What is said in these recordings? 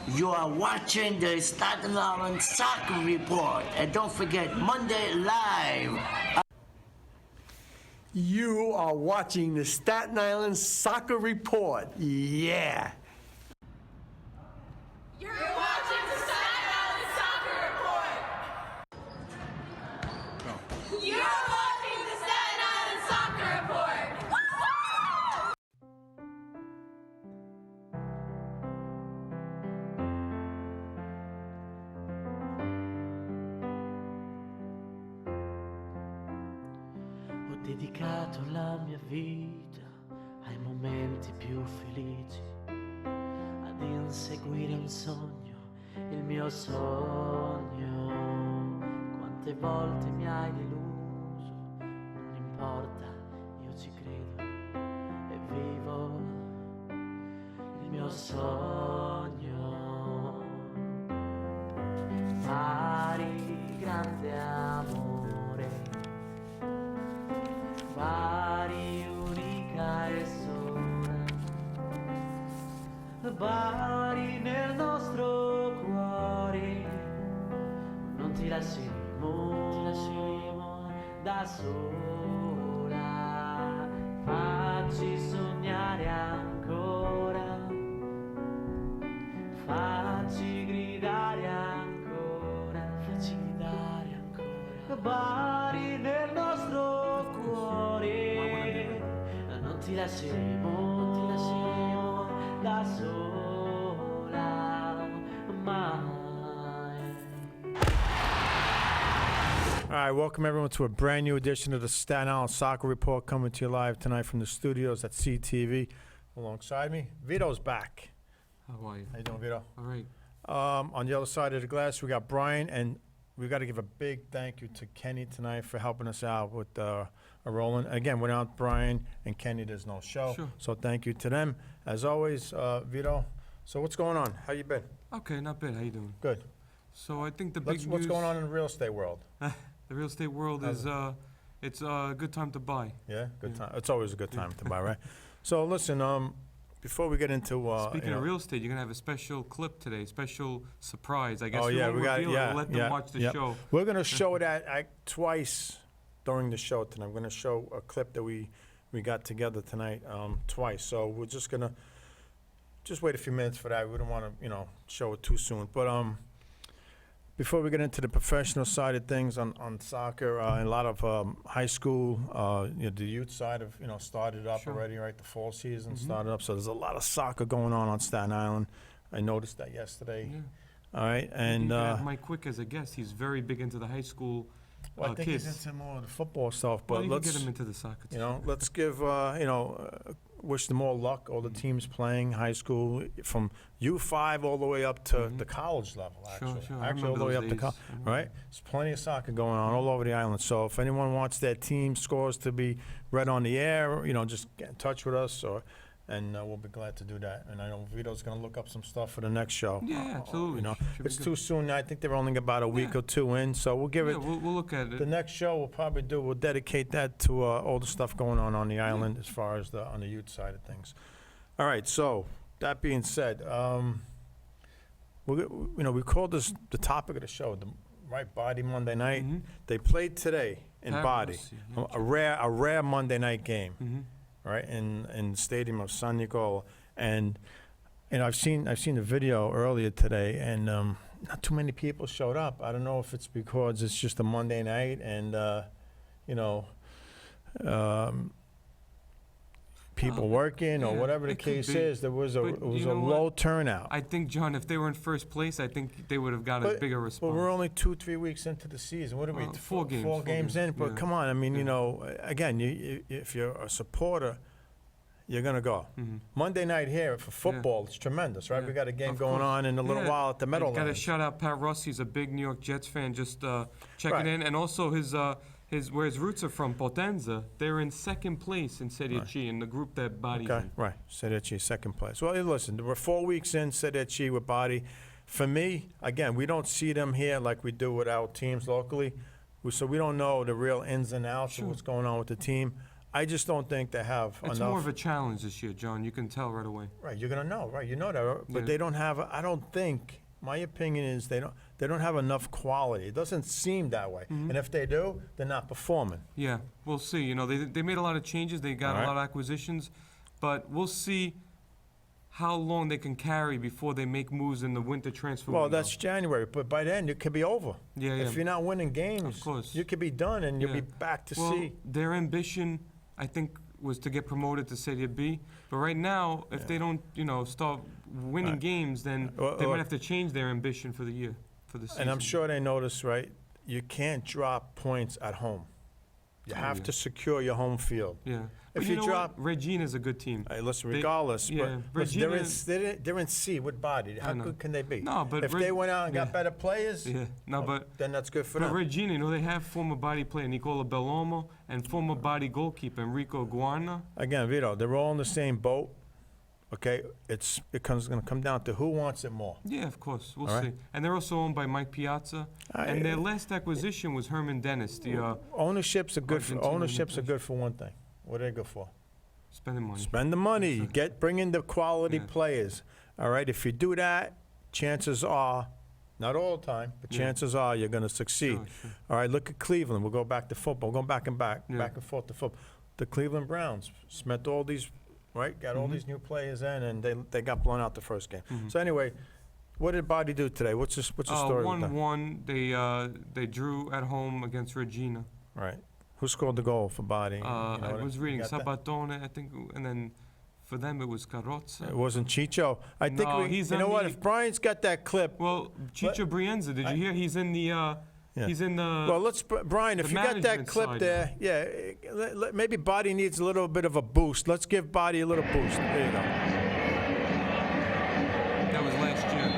You are watching the Staten Island Soccer Report. And don't forget, Monday Live. You are watching the Staten Island Soccer Report. Yeah. You're watching the Staten Island Soccer Report. You're watching the Staten Island Soccer Report. Ho dedicato la mia vita ai momenti più felici, ad inseguire un sogno, il mio sogno. Quante volte mi hai deluso, non importa, io ci credo e vivo il mio sogno. Bari, grande amore, Bari, unica e sola, Bari nel nostro cuore, non ti lasceremo da sola, facci sognare ancora, facci gridare ancora, Bari nel nostro cuore, non ti lasceremo da sola mai. All right, welcome everyone to a brand new edition of the Staten Island Soccer Report, coming to you live tonight from the studios at CTV. Alongside me, Vito's back. How are you? How you doing, Vito? All right. On the other side of the glass, we got Brian, and we got to give a big thank you to Kenny tonight for helping us out with a rolling. Again, without Brian and Kenny, there's no show. Sure. So thank you to them. As always, Vito, so what's going on? How you been? Okay, not bad. How you doing? Good. So I think the big What's news. going on in the real estate world? The real estate world How's is it's a good time to buy. Yeah, good Yeah. time. It's always a good time to buy, right? So listen, before we get into Speaking of real estate, you're gonna have a special clip today, special surprise. I guess Oh, we yeah, won't we got- reveal it. yeah, We'll let them yeah, watch the yeah. show. We're going to show it twice during the show tonight. I'm going to show a clip that we got together tonight twice. So we're just going to just wait a few minutes for that. We don't want to, show it too soon. But before we get into the professional side of things on soccer, a lot of high school, the youth side of, started up Sure. already, right? The fall season Mhm. started up. So there's a lot of soccer going on Staten Island. I noticed that yesterday. Yeah. All right, and you can have Mike Quick as a guest. He's very big into the high school well, I think kids. he's into more of the football stuff, Well, but you let's can get him into the soccer too. let's give wish them all luck. All the teams playing high school from U5 all the way up to Mhm. the college level. Sure, Actually, sure. I actually all remember the way those up to days. college. Mhm. All right, there's plenty of soccer going on all over the island. So if anyone wants their team scores to be read on the air, just get in touch with us, and we'll be glad to do that. And I know Vito's going to look up some stuff for the next show. Yeah, absolutely. Should be It's good. too soon. I think they're only about a week Yeah. or two in, so we'll give Yeah, it. we'll look at The it. next show we'll dedicate that to all the stuff going on the island as far as on the youth side of things. All right, so that being said, we called this the topic of the show, right? Body Monday night. Mhm. They played today in Pat Body, Rossi, yeah. a rare Monday night game, Mhm. right? In the stadium of San Nicola, and I've seen the video earlier today, and not too many people showed up. I don't know if it's because it's just a Monday night, and people working or yeah, whatever the it could case be. is. There was But it was you a know low what? turnout. I think, John, if they were in first place, I think they would have got a But- bigger But response. we're only 2-3 weeks into the season. What are we? Four games, Four four games games, in. But yeah. come on, I mean, Yeah. again, if you're a supporter, you're gonna go. Mhm. Monday night here for football, it's tremendous, right? Yeah, We got a game of going course. on in a little Yeah. while at the Got to Meadowlands. shout out Pat Rossi. He's a big New York Jets fan. Just checking Right. in, and also his where his roots are from, Potenza. They're in second place in Serie C in the group that Body's Okay, in. right. Sedeci, second place. Well, hey, listen, we're 4 weeks in, Sedeci with Body. For me, again, we don't see them here like we do with our teams locally. So we don't know the real ins and outs Sure. of what's going on with the team. I just don't think they have It's enough. more of a challenge this year, John. You can tell right away. Right, you're gonna know, right? You know that, but Yeah. they don't have. I don't think. My opinion is they don't have enough quality. It doesn't seem that way. Mm-hmm. And if they do, they're not performing. Yeah, we'll see. You know, they made a lot of changes. They got All right. a lot of acquisitions, but we'll see how long they can carry before they make moves in the winter transfer Well, window. that's January, but by then it could be over. Yeah, yeah. If you're not winning games, Of course. you could be done and you'll Yeah. be back to Well, C. their ambition, I think, was to get promoted to Serie B. But right now, if they don't, start winning games, then Well, they well- might have to change their ambition for the year, for the season. And I'm sure they noticed, right? You can't drop points at home. You have yeah. to secure your home field. Yeah. If But you know drop- what? Regina's a good team. Hey, listen, They- regardless, yeah, but listen, Regina- they're in C with body. How I know. good can they be? No, but if they went out and got yeah. better players, Yeah. No, but then that's good for But them. Regina, they have former body player Nicola Bellomo and former body goalkeeper Enrico Guarna. Again, Vito, they're all in the same boat. Okay, it's going to come down to who wants it more. Yeah, of course. We'll All right. see. And they're also owned by Mike Piazza. And their last acquisition was Herman Dennis, the Ownerships are good. Argentinian Ownerships are good for one thing. What are they good for? spending money. Spend the money. That's Bring in the quality Yeah. players. All right. If you do that, chances are, not all the time, but Yeah. chances are you're going to succeed. Sure. All right. Look at Cleveland. We'll go back to football. We're going back and back, Yeah. back and forth to football. The Cleveland Browns spent all these, right? Got all these new players in, and they got blown out the first game. So anyway, what did Body do today? What's the story with them? 1-1. They drew at home against Regina. All right. Who scored the goal for Body? You know I what was you reading got that? Sabatone, I think, and then for them it was Carrozza. It wasn't Chicho. I think No, he's you know on what? the- If Brian's got that clip, Well, Chicho Brienza, did you hear? He's in the. Yeah. He's in the. well, Brian, if the you got that management clip side. there, maybe Body needs a little bit of a boost. Let's give Body a little boost. There you go. That was last year.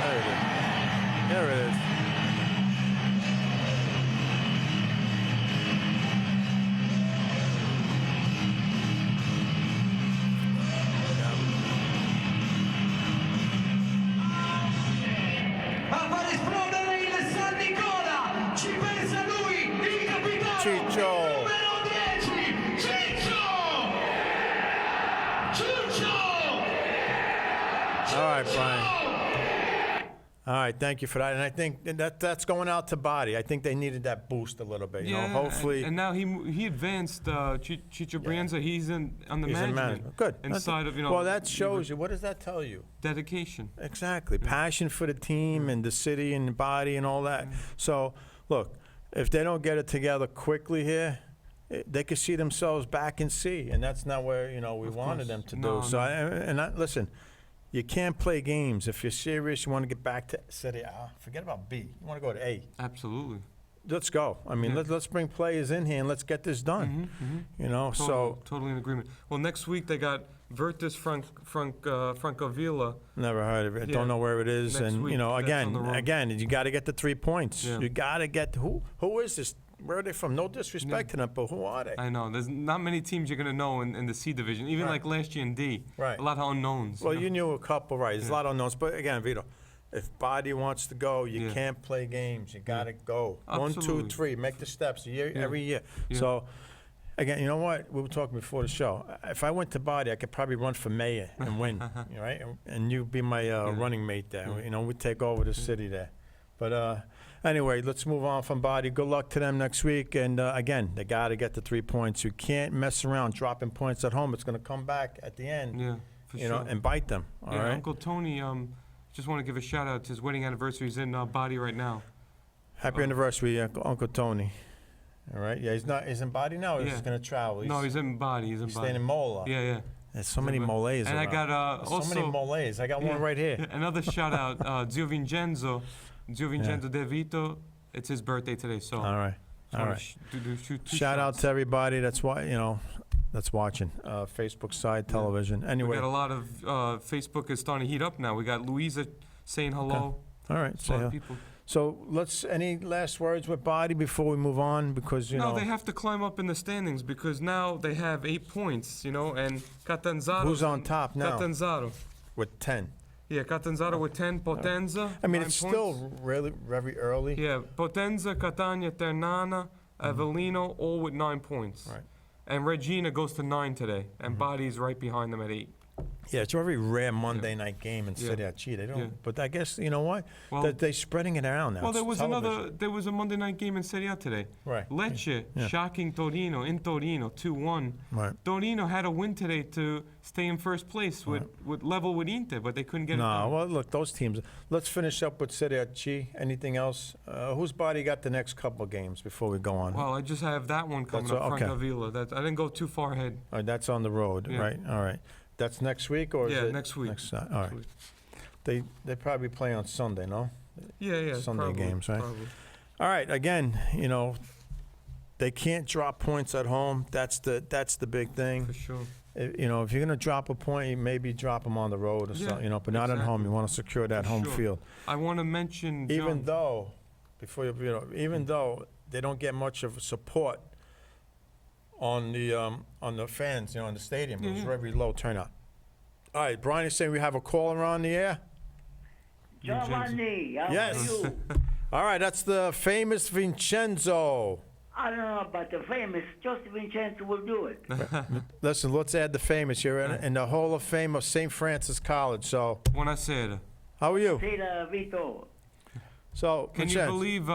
There it is. There it is. A far esplodere il San Nicola, ci pensa lui, il capitano Ciccio. numero 10, Ciccio! Ciccio! All right, Brian. All right, thank you for that. And I think that's going out to Body. I think they needed that boost a little bit. You know, hopefully. And now he advanced. Chicho Brienza, he's on the he's in management. management. Good. Inside of Well, that shows you. What does that tell you? dedication. Exactly. Passion for the team and the city and Body and all that. So, look, if they don't get it together quickly here, they could see themselves back in C, and that's not where we Of wanted course. them to No, do. So, no. listen, you can't play games if you're serious. You want to get back to Serie A. Forget about B. You want to go to A. Absolutely. Let's go. I mean, Yeah. let's bring players in here and let's get this done. You know, so Totally in agreement. Well, next week they got Virtus Francavilla. never heard of it. Yeah. Don't know where it is. Next And week, you know, that's on the road. again, you got to get the 3 points. Yeah. You got to get who is this? Where are they from? No disrespect to them, but who are they? I know. There's not many teams you're going to know in the C division. Even Right. like last year in D. Right. A lot of unknowns. Well, know? you knew a couple, right? There's a lot of unknowns, but again, Vito, if Body wants to go, you Yeah. can't play games. You got to go. 1, 2, Absolutely. 3. Make the steps Yeah. every year. Yeah. So, again, you know what? We were talking before the show. If I went to Body, I could probably run for mayor and win, right? And you'd be my running mate there. Yeah. You know, we'd take over the city there. But anyway, let's move on from Body. Good luck to them next week. And again, they got to get the 3 points. You can't mess around dropping points at home. It's going to come back at the end, Yeah, for you sure. know, and bite them. All yeah, right. Uncle Tony, just want to give a shout out to his wedding anniversary. He's in Body right now. Happy anniversary, Uncle Tony. All right. Yeah, he's in Body now. Or Yeah. he's going to travel. No, he's in Body. He's in he's Body. staying in Mola. Yeah, yeah. There's so many moles And I around. got There's so many also moles. I got yeah, one right here. another shout out, Zio Vincenzo De Vito. It's his birthday today, so All right. just All wanna right. shoot two Shout out shots. to everybody that's that's watching Facebook side television. We Anyway, got a lot of Facebook is starting to heat up now. We got Louisa saying hello. all right. A lot So, of people. so any last words with Body before we move on? Because you No, know they have to climb up in the standings because now they have 8 points, and Catanzaro. who's on top now Catanzaro. with 10. Yeah, Catanzaro with 10, Potenza. I mean, 9 it's points. still really very early. Yeah, Potenza, Catania, Ternana, Avellino, all with 9 points. Right. And Regina goes to 9 today, and Bodi's right behind them at 8. Yeah, it's a very rare Monday night game in Yeah. Serie C. They don't, Yeah. but I guess you know what? Well- They're spreading it around now. Well, there It's was television. there was a Monday night game in Serie A today. Right. Lecce, Yeah. shocking Torino, in Torino, 2-1. Right. Torino had a win today to stay in first place with level with Inter, but they couldn't get it No, done. well, look, those teams. Let's finish up with Serie C. Anything else? Whose body got the next couple games before we go on? Well, I just have that one coming That's up, okay. Francavilla. I didn't go too far ahead. All right, that's on the road, Yeah. right? All right. That's next week, or is Yeah, it next week. all right. week. They probably play on Sunday, no? Yeah, Sunday probably, games, right? Probably. All right. Again, you know, they can't drop points at home. That's the big thing. For sure. You know, if you're gonna drop a point, you maybe drop them on the road or Yeah, something. You know, but not at home. exactly. You want to secure that For home sure. field. I want to mention Even John. though, even though they don't get much of support on the fans, you know, in the stadium, it was Yeah. very low turnout. All right, Brian is saying we have a caller on the air. Giovanni, how Yes. are you? All right, that's the famous Vincenzo. I don't know about the famous. Just Vincenzo will do it. Listen, let's add the famous. You're in the Hall of Fame of St. Francis College. So, Buonasera. how are you? Sera Vito. So, Can you Vincenzo, believe,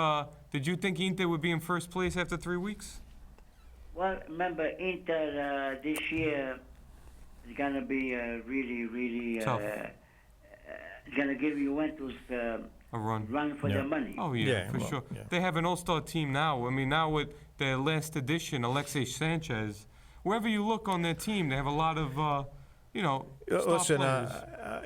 did you think Inter would be in first place after 3 weeks? Well, remember, Inter this year is going to be really Tough. going to give Juventus A run. run for Yeah. their money. Oh, yeah, Yeah, for well, sure. yeah. They have an all-star team now. I mean, now with their last addition, Alexei Sanchez, wherever you look on their team, they have a lot of, star listen, players.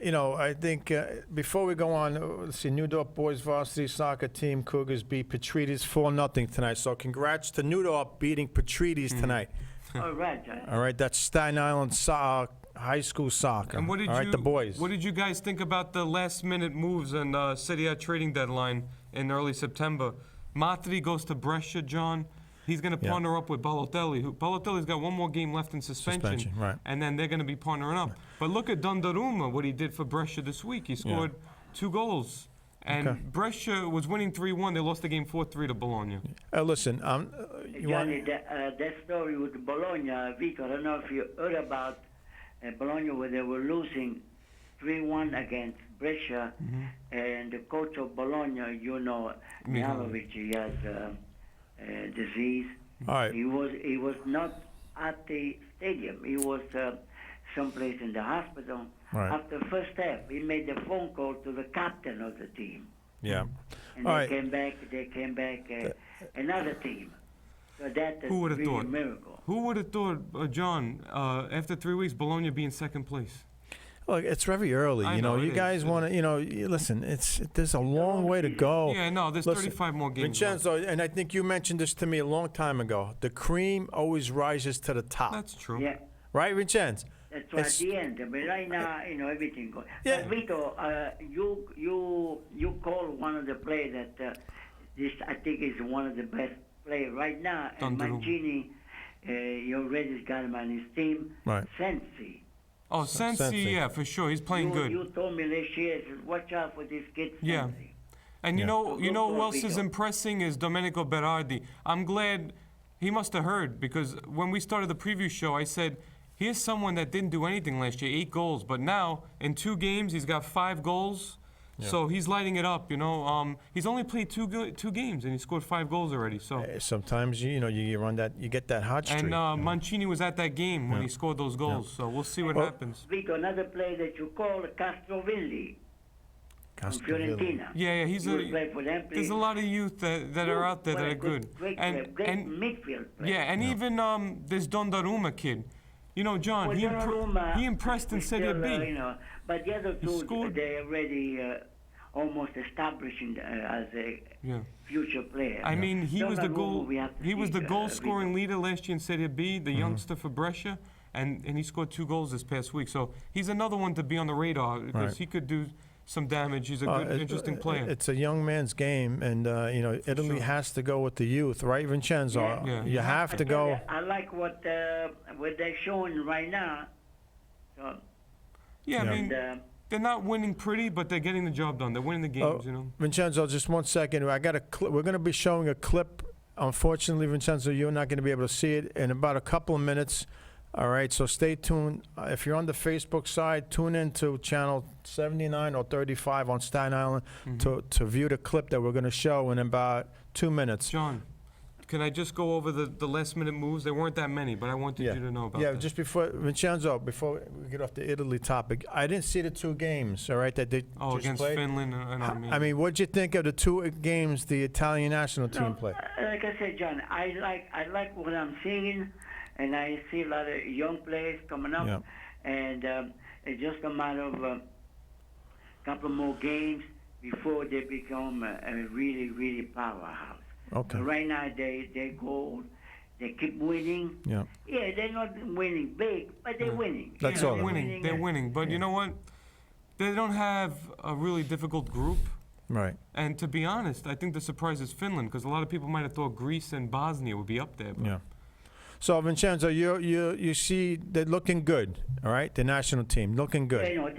you know, I think before we go on, let's see, Newdorf boys varsity soccer team Cougars beat Patrides 4-0 tonight. So, congrats to Newdorf beating Patrides Mm. tonight. All right. All right, that's Staten Island high school soccer. And what did All right, you, the boys. What did you guys think about the last-minute moves and Serie A trading deadline in early September? Matri goes to Brescia, John. He's going to Yeah. partner up with Balotelli. Balotelli's got one more game left in suspension. Right. And then they're going to be partnering up. But look at Donnarumma, what he did for Brescia this week. He scored 2 goals. And Okay. Brescia was winning 3-1. They lost the game 4-3 to Bologna. Listen, you want Johnny, that story with Bologna, Vito, I don't know if you heard about Bologna where they were losing 3-1 against Brescia, and the coach of Bologna, you know, Mihalovic, he has a disease. all right. He was not at the stadium. He was someplace in the hospital. Right. After the first half, he made a phone call to the captain of the team. Yeah. And All they right. came back another team. So that is Who would have really thought? a miracle. Who would have thought, John, after 3 weeks, Bologna be in second place? Look, it's very early. I You know, know, you it guys is. want to, listen, there's a long way to go. Yeah, no, there's Listen, 35 more games left. Vincenzo, and I think you mentioned this to me a long time ago. The cream always rises to the top. That's true. Yeah, Right, Vincenzo? that's why at It's- the end. I mean, right now, everything goes. Yeah. But Vito, you call one of the players that this I think is one of the best players right now. And Donnarumma. Mancini, he already got him on his team. Right. Sensi. Oh, Sensi, Sensi. yeah, for sure. He's playing good. You told me last year, said, watch out for this kid. Yeah. Sensi. And you Yeah. know, Good who call, else is Vito. impressing is Domenico Berardi. I'm glad he must have heard, because when we started the preview show, I said, here's someone that didn't do anything last year, 8 goals, but now in 2 games he's got 5 goals. So he's lighting it up, He's only played 2 games and he scored 5 goals already. So. Sometimes you get that hot streak. And Mancini was at that game when he scored those goals. So we'll see what happens. Vito, another player that you call Castrovilli from Castrovilli. Fiorentina. Yeah, he's He will play for them, there's a please. lot of youth that are out there What that a are good. Great And midfield player. yeah, and even this Donnarumma kid. John, Well, he Donnarumma impressed in is Serie still, B. but the other two, scored. they already almost establishing as a Yeah. future player. I mean, he was the Donnarumma, we have to he was see, the goal scoring Vito. leader last year in Serie B, the youngster for Brescia, and he scored 2 goals this past week. So he's another one to be on the radar because Right. he could do some damage. He's a good, interesting player. It's a young man's game, and Italy sure. has to go with the youth, right, Vincenzo? Yeah. Yeah. You have to I tell go. you, I like what they're showing right now. So, Yeah, I Yeah. mean, they're not winning pretty, but they're getting the job done. They're winning the games, you know. Vincenzo, just 1 second. I got a clip. We're going to be showing a clip. Unfortunately, Vincenzo, you're not going to be able to see it in about a couple of minutes. All right, so stay tuned. If you're on the Facebook side, tune in to channel 79 or 35 on Staten Island to view the clip that we're going to show in about 2 minutes. John, can I just go over the last-minute moves? There weren't that many, but I wanted you to know about Yeah, that. just before, Vincenzo, before we get off the Italy topic, I didn't see the 2 games, all right, that they Oh, just against played. Finland and Armenia. I mean, what'd you think of the 2 games the Italian national team played? Like I said, John, I like what I'm seeing, and I see a lot of young players coming up, Yeah. and it's just a matter of a couple more games before they become a really, really powerhouse. Okay. But right now, they go, they keep winning. Yeah. Yeah, they're not winning big, but they're winning. That's You know, all. They're winning. They're winning. But you know what? They don't have a really difficult group. Right. And to be honest, I think the surprise is Finland, because a lot of people might have thought Greece and Bosnia would be up there. But Yeah. So, Vincenzo, you see they're looking good, all right? The national team, looking good. You know,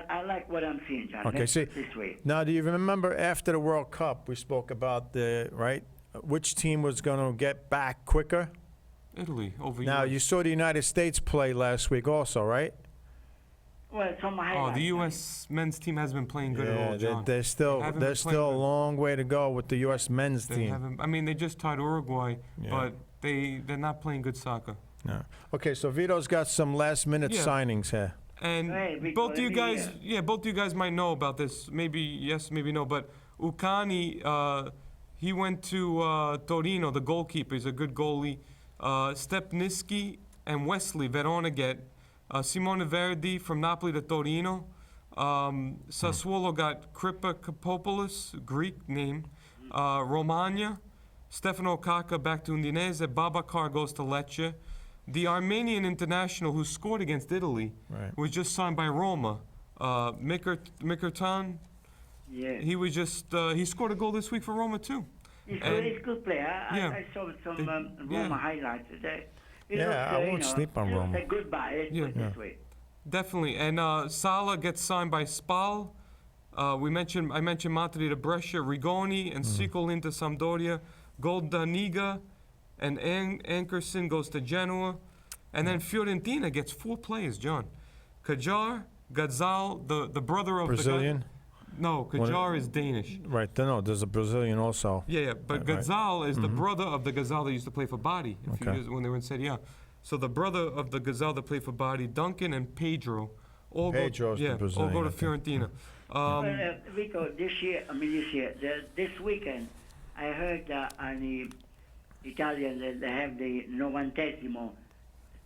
I like what I'm seeing, John. Okay, Let's see, put it this way. now do you remember after the World Cup, we spoke about which team was going to get back quicker? Italy over Now, US. you saw the United States play last week also, right? Well, some Oh, highlights. the U.S. men's team hasn't been playing good at all, John. They're still Haven't been there's playing still a good. long way to go with the U.S. men's They team. haven't. I mean, they just tied Uruguay, Yeah. but they're not playing good soccer. No. Okay, so Vito's got some last-minute Yeah. signings here. And Hey, Vico, both of you let me, guys, both of you guys might know about this. Maybe yes, maybe no. But Ukani, he went to Torino, the goalkeeper. He's a good goalie. Stepniski and Wesley Verona get. Simone Verdi from Napoli to Torino. Sassuolo got Kripa Kapopoulos, Greek name. Romagna. Stefano Kaka back to Udinese. Babacar goes to Lecce. The Armenian international who scored against Italy Right. was just signed by Roma. Mikertan, Yeah. he was just he scored a goal this week for Roma too. He's And- a good player. yeah. I saw some yeah. Roma highlights today. It Yeah, looks, I you won't know, sleep on it looks Roma. like goodbye. Let's Yeah. put it this way. Definitely. And Sala gets signed by Spal. I mentioned Matri to Brescia, Rigoni and Sicolin to Sampdoria. Goldaniga and Ankerson goes to Genoa. And then Fiorentina gets 4 players, John. Kajar, Gazal, the brother of Brazilian? the guy. No, Kajar is Danish. Right, no, there's a Brazilian also. Yeah, but Right. Gazal is the brother of the Gazal that used to play for Bari Okay. when they were in Serie A. So the brother of the Gazal that played for Bari, Duncan and Pedro, all Pedro's the all Brazilian, go to I think. Fiorentina. Vico, this weekend, I heard on the Italian that they have the Novantesimo,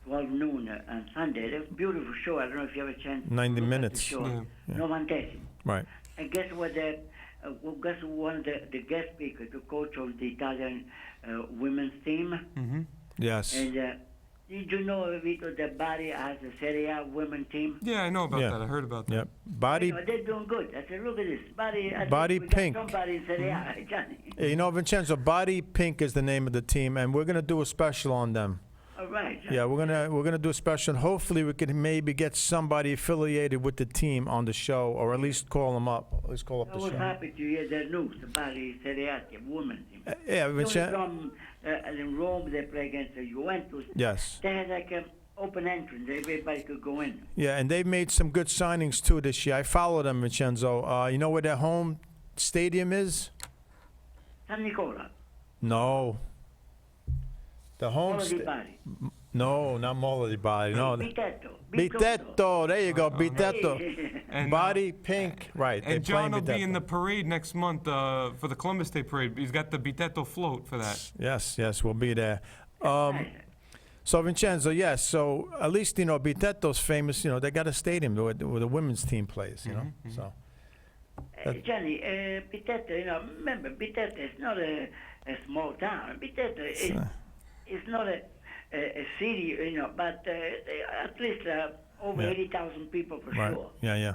12 noon on Sunday. It's a beautiful show. I don't know if you have a chance. to 90 look at the minutes. show. Yeah. Novantesimo. Right. And guess what? Guess who won the guest speaker, the coach of the Italian women's team? Yes. And did you know, Vito, that Bari has a Serie A women's team? Yeah, I know about Yeah. that. I heard about that. Yep. Body. You know, they're doing good. I said, look at this. Bari, I think Body we pink. Got somebody in Serie A, Johnny. You know, Vincenzo, Body Pink is the name of the team, and we're gonna do a special on them. All right. Johnny. Yeah, we're gonna do a special. And hopefully, we can maybe get somebody affiliated with the team on the show, or at least call them up. At least call up I the was show. happy to hear that news. The Bari Serie A team, women's team. Yeah, You know, Vincenzo. from in Rome, they play against the Juventus. Yes. They had like an open entrance. Everybody could go in. Yeah, and they've made some good signings too this year. I follow them, Vincenzo. You know where their home stadium is? San Nicola. No. The home. Mola di Bari. No, not Mola di Bari. No. Bitetto. Bitetto. There you go. Bitetto. And, Body Pink. Right. and they play John will be in Bitetto. the parade next month for the Columbus Day parade. He's got the Bitetto float for that. Yes, we'll be there. So Vincenzo, yes. So at least Bitetto's famous. They got a stadium where the women's team plays. So Johnny, Bitetto, remember, Bitetto is not a small town. Bitetto is not a city, but at least over Yeah. 80,000 people for right. sure. Yeah.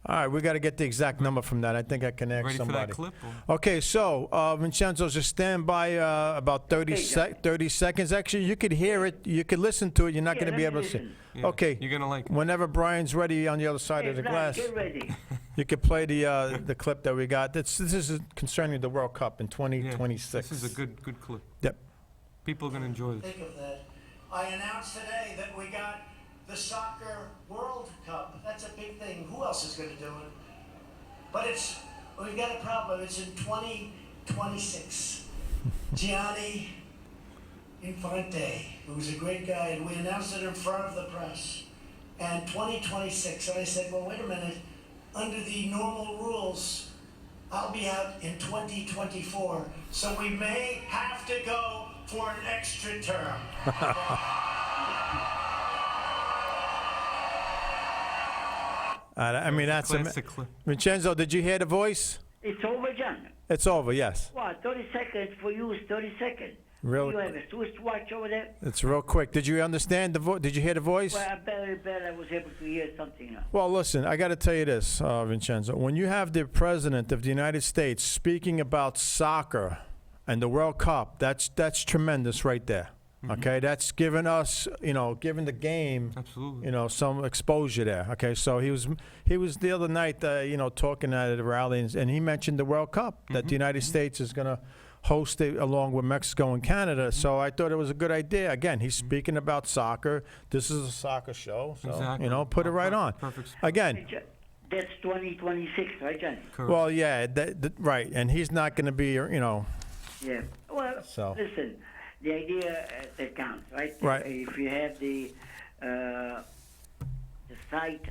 All right, we got to get the exact number from that. I think I can ask Ready somebody. for that clip? Or? Okay, so Vincenzo, just stand by about 30 seconds. Actually, you could hear it. You could listen to it. You're not Yeah, going to be let me able to see. listen. Yeah, Okay. You're gonna like it. Whenever Brian's ready on the other side Hey, of the Vlad, glass, get ready. you could play the clip that we got. This is concerning the World Cup in Yeah, 2026. This is a good clip. Yep. People are gonna enjoy this. Think of that. I announced today that we got the Soccer World Cup. That's a big thing. Who else is going to do it? But we've got a problem. It's in 2026. Gianni Infante, who was a great guy, and we announced it in front of the press. And 2026. And I said, well, wait a minute. Under the normal rules, I'll be out in 2024. So we may have to go for an extra term. I mean, that's Classic clip. Vincenzo, did you hear the voice? It's over, John. It's over, yes. What, 30 seconds for you is 30 seconds. Really? You have a wristwatch over there? It's real quick. Did you understand the voice? Did you hear the voice? Well, I bet I was able to hear something now. Well, listen, I got to tell you this, Vincenzo. When you have the President of the United States speaking about soccer and the World Cup, that's tremendous right there. Okay, that's giving us, giving the game, Absolutely. some exposure there. Okay, so he was the other night, talking at a rally, and he mentioned the World Cup that the United States is going to host it along with Mexico and Canada. So I thought it was a good idea. Again, he's speaking about soccer. This is a soccer show, so Exactly. put it right on. Perfect. Again. That's 2026, right, Johnny? Correct. Well, yeah, right, and he's not going to be, Yeah. Well, So. listen, the idea that counts, right? Right. If you have the site,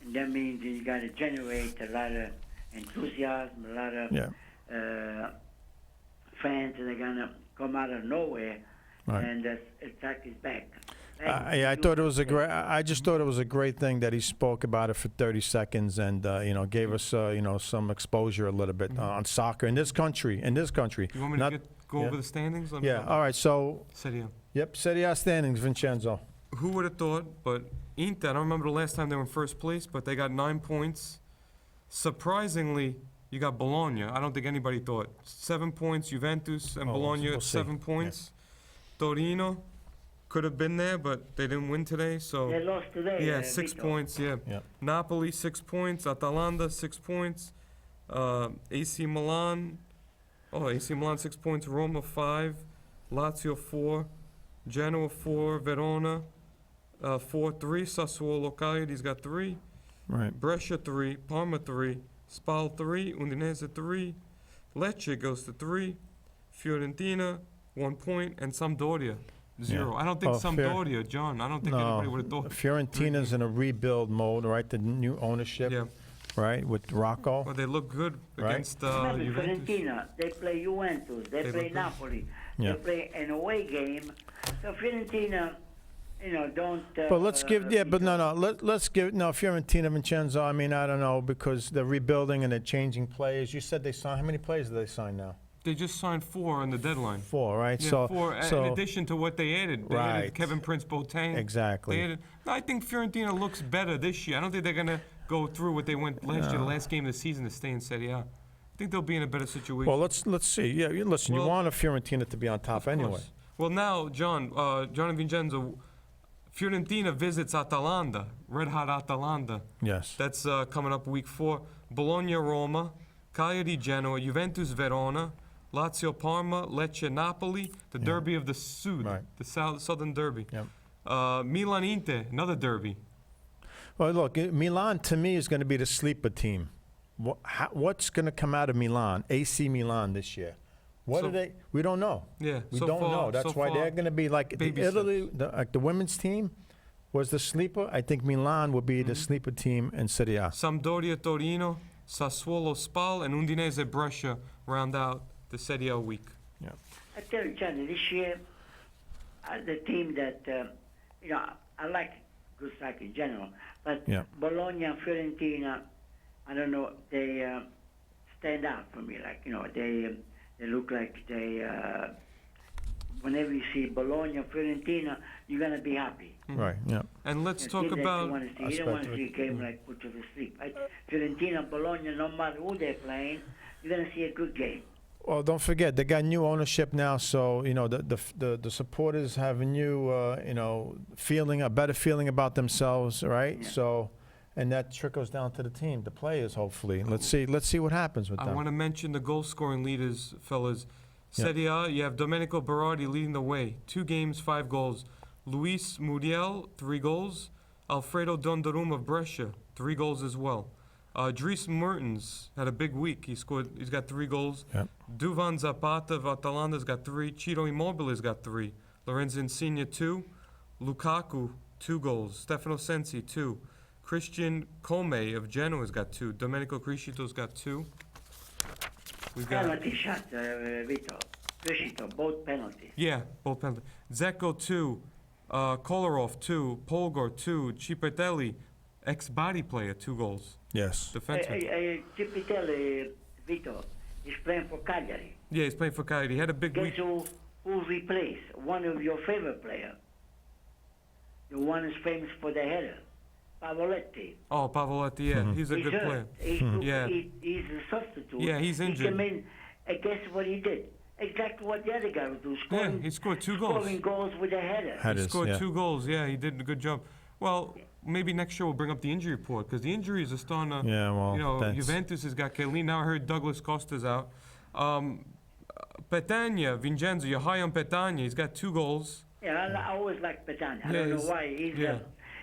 and that means you got to generate a lot of enthusiasm, a lot of fans, and they're gonna come out of nowhere, Right. and attack is back. I thought it was a great. I just thought it was a great thing that he spoke about it for 30 seconds and gave us some exposure a little bit on soccer in this country. You want me Not- to go yeah. over the standings? Yeah. All right. So Serie A. yep. Serie A standings, Vincenzo. Who would have thought? But Inter, I don't remember the last time they were in first place, but they got 9 points. Surprisingly, you got Bologna. I don't think anybody thought. 7 points, Juventus and Oh, Bologna we'll at see. 7 points. Torino could have been there, but they didn't win today. So They lost today. yeah, 6 Vito. points. Yeah. Yeah. Napoli 6 points. Atalanta 6 points. AC Milan. Oh, AC Milan 6 points. Roma 5. Lazio 4. Genoa 4. Verona 4-3. Sassuolo Cagliari's got 3. Right. Brescia 3. Parma 3. Spal 3. Udinese 3. Lecce goes to 3. Fiorentina 1 point, and Sampdoria 0. Yeah. I don't think Oh, Sampdoria, John. I don't think anybody would have thought. Fiorentina's in a rebuild mode, right? The new ownership, Yeah. right, with Rocco. Well, they look good Right. against Remember, Juventus. Fiorentina, they play Juventus, they They play look good. Napoli, Yeah. they play an away game. So Fiorentina, don't. But let's give, let's give, Fiorentina, Vincenzo, I mean, I don't know, because they're rebuilding and they're changing players. You said they signed, how many players did they sign now? They just signed 4 on the deadline. 4, right? Yeah, 4 in addition to what they added. They Right. added Kevin Prince Boateng. Exactly. They added, I think Fiorentina looks better this year. I don't think they're going to go through what they went last year, the last game of the season, to stay in Serie A. I think they'll be in a better situation. Well, let's see. Yeah, listen, you Well, want a Fiorentina to be on top Of anyway. course. Well, now, John and Vincenzo, Fiorentina visits Atalanta, red hot Atalanta. Yes. That's coming up week 4. Bologna, Roma, Cagliari, Genoa, Juventus, Verona, Lazio, Parma, Lecce, Napoli, the derby of the Sud, Right. the southern derby. Yep. Milan, Inter, another derby. Well, look, Milan to me is going to be the sleeper team. What's going to come out of Milan, AC Milan this year? What So- are they? We don't know. Yeah, We so don't far- know. That's so why far, they're going to be like the baby Italy, the women's team was the sleeper. I think Milan will be the sleeper team in Serie A. Sampdoria, Torino, Sassuolo, Spal, and Udinese, Brescia round out the Serie A week. I tell you, Johnny, this year, the team that, I like good soccer in general, but Yeah. Bologna and Fiorentina, I don't know, they stand out for me. Like, they look like they whenever you see Bologna, Fiorentina, you're gonna be happy. Right, yeah. And let's It's talk good that about. you want to see. You don't want to see a game like put you to sleep. Fiorentina, Bologna, no matter who they're playing, you're gonna see a good game. Well, don't forget they got new ownership now, so you know the supporters have a new a better feeling about themselves, right? Yeah. So, and that trickles down to the team, the players. Hopefully, let's see what happens with I them. want to mention the goal scoring leaders, fellas. Yeah. Serie A, you have Domenico Berardi leading the way. 2 games, 5 goals. Luis Muriel, 3 goals. Alfredo Donnarumma of Brescia, 3 goals as well. Dries Mertens had a big week. He's got 3 goals. Yep. Duvan Zapata of Atalanta's got 3. Ciro Immobile's got 3. Lorenzo Insigne, 2. Lukaku, 2 goals. Stefano Sensi, 2. Christian Come of Genoa's got 2. Domenico Criscito's got 2. We've got Penalty shot, Vito. Criscito, both penalties. yeah, both penalties. Zeko 2, Kolarov 2, Polgor 2, Cipetelli, ex-body player, 2 goals. Yes. Defenseman. Cipitelli, Vito, is playing for Cagliari. Yeah, he's playing for Cagliari. He had a big Guess week. who replaced one of your favorite players? The one who's famous for the header, Pavoletti. Oh, Pavoletti, yeah, he's a He's good hurt. player. He's Yeah. a substitute. Yeah, he's He injured. came in, and guess what he did? Exactly what the other guy would do. Yeah, he scored 2 goals. Scoring goals with a header. He Headers, scored yeah. 2 goals. Yeah, he did a good job. Well, maybe next year we'll bring up the injury report because the injuries are starting to. Yeah, well, you know, that's- Juventus has got Chiellini. Now I heard Douglas Costa's out. Petagna, Vincenzo, you're high on Petagna. He's got 2 goals. Yeah, I always like Petagna. I Yeah, don't know he's- why. yeah.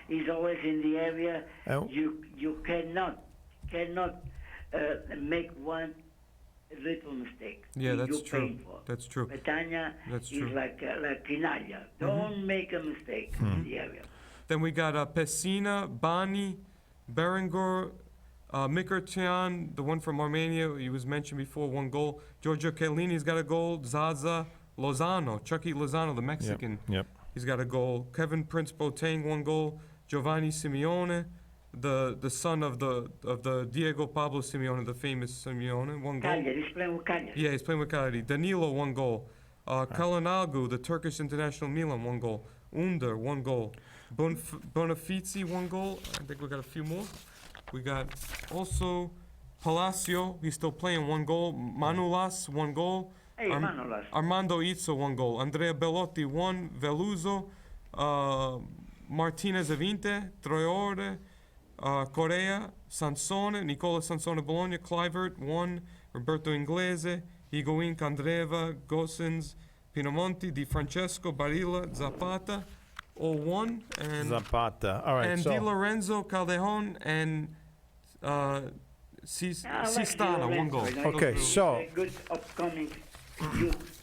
He's always in the area. Oh. You cannot make one little mistake. Yeah, that's You're true. paying for. That's true. Petagna That's is true. like Tinaglia. Don't make a mistake in the area. Then we got Pessina, Bani, Berenguer, Mkhitaryan, the one from Armenia. He was mentioned before, 1 goal. Giorgio Chiellini's got a goal. Zaza, Lozano, Chucky Lozano, the Mexican. Yep. He's got a goal. Kevin Prince Boateng, 1 goal. Giovanni Simeone, the son of the Diego Pablo Simeone, the famous Simeone, 1 goal. Cagliari, he's playing with Cagliari. Yeah, he's playing with Cagliari. Danilo, 1 goal. Kalinalgu, the Turkish international Milan, 1 goal. Under, 1 goal. Bonifici, 1 goal. I think we got a few more. We got also Palacio, he's still playing, 1 goal. Manulas, 1 goal. Hey, Manolas. Armando Izzo, 1 goal. Andrea Bellotti, 1. Veluso. Martinez of Inter. Troiore. Correa. Sansone. Nicola Sansone Bologna. Clivert, 1. Roberto Inglese. Higuain, Candreva. Gosens. Pinamonti. Di Francesco. Barilla. Zapata. All 1. And Zapata. All right. and So Di Lorenzo, Caldejon, and Sistana, 1 goal. Okay, so- A good upcoming youth.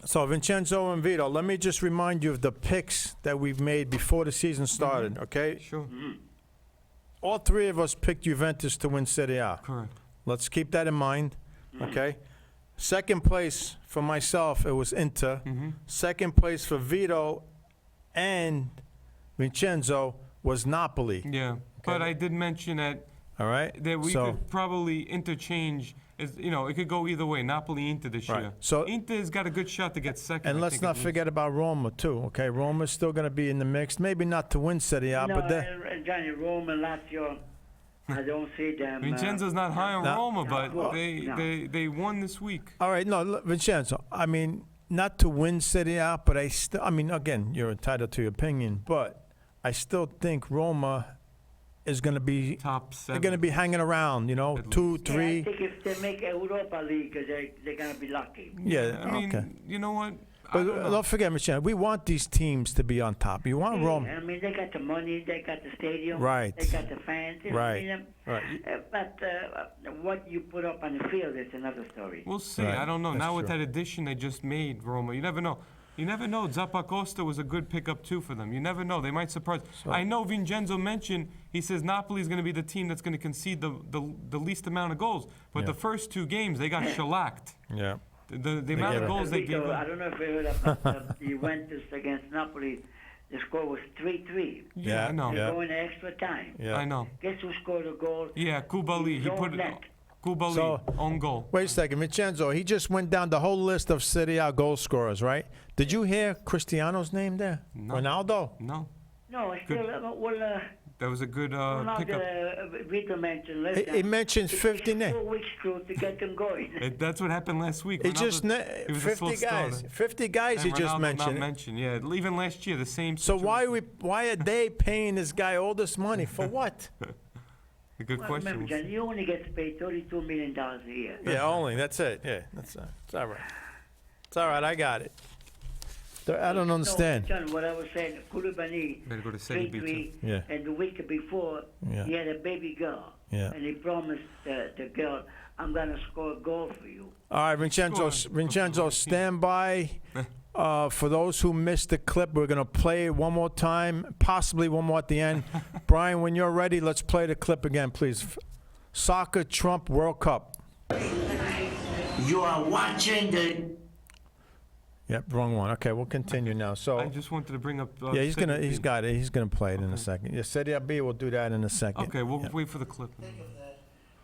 So Vincenzo and Vito, let me just remind you of the picks that we've made before the season started. Okay. Sure, All 3 of us picked Juventus to win Serie A. correct. Let's keep that in mind, okay? Second place for myself, it was Inter. Second place for Vito and Vincenzo was Napoli, Yeah, but I did mention that all right? we So- could probably interchange. It could go either way. Napoli, Inter this Right. year. So- Inter's got a good shot to get second. And I let's think, not at least. forget about Roma, too, okay? Roma's still going to be in the mix. Maybe not to win Serie A, No, but Johnny, Rome and Lazio, I don't see them. Vincenzo's not high on No. Roma, but No. they won this week. all right, no, look, Vincenzo, I mean, not to win Serie A, but I mean, again, you're entitled to your opinion, but I still think Roma is going to be, Top they're 7. going to be hanging around, you know, At 2, Yeah, I 3. think if they make Europa League, they're going to be lucky. Yeah, I mean, okay. you know what? I But don't know. don't forget, Michelle, we want these teams to be on top. You want Roma. I mean, they got the money, they got the stadium, Right. they got the fans. You know, Right. I mean, Right. but what you put up on the field is another story. We'll see. Right, I don't know. that's Now with true. that addition they just made, Roma, you never know. You never know. Zappacosta was a good pickup too for them. You never know. They might surprise. I know Vincenzo mentioned. He says Napoli's going to be the team that's going to concede the least amount of goals. But Yeah. the first 2 games they got shellacked. Yeah. The amount get of it. goals they Vito, gave I up. don't know if you heard about the Juventus against Napoli. The score was 3-3. Yeah, I know. They're Yeah. going to extra time. Yeah. I know. Guess who scored a goal? Yeah, Kubali. His He own put it. net. Kubali, So- own goal. Wait a second, Vincenzo, he just went down the whole list of Serie A goal scorers, right? Did you hear Cristiano's name there? No. Ronaldo? No, No, still, that was a good pickup. Vito mentioned last He time. mentioned It 50 takes names. 4 weeks to get them going. That's what happened last week. He Ronaldo- just, he was a slow 50 guys. starter. 50 guys he And just Ronaldo mentioned. Not mentioned, yeah. Even last year, the same. So situation. why are they paying this guy all this money? For what? A good Well, question. remember, John, he only gets paid $32 million a year. Yeah, only. That's it. Yeah, it's all right. It's all right. I got it. I don't understand. No, John, what I was saying, Koulibaly, Better go to Serie B, too. Petrie, Yeah. and the week before, Yeah. he had a baby girl. Yeah. And he promised the girl, I'm going to score a goal for you. All right, Vincenzo, stand by. For those who missed the clip, we're going to play it one more time, possibly one more at the end. Brian, when you're ready, let's play the clip again, please. Soccer Trump World Cup. You are watching the Yep, wrong one. Okay, we'll continue now. I So, just wanted to bring up. yeah, he's Serie B. got it. He's gonna play it in a second. Yeah, Serie B, we'll do that in a second. Okay, we'll Yeah. wait for the clip. Think of that.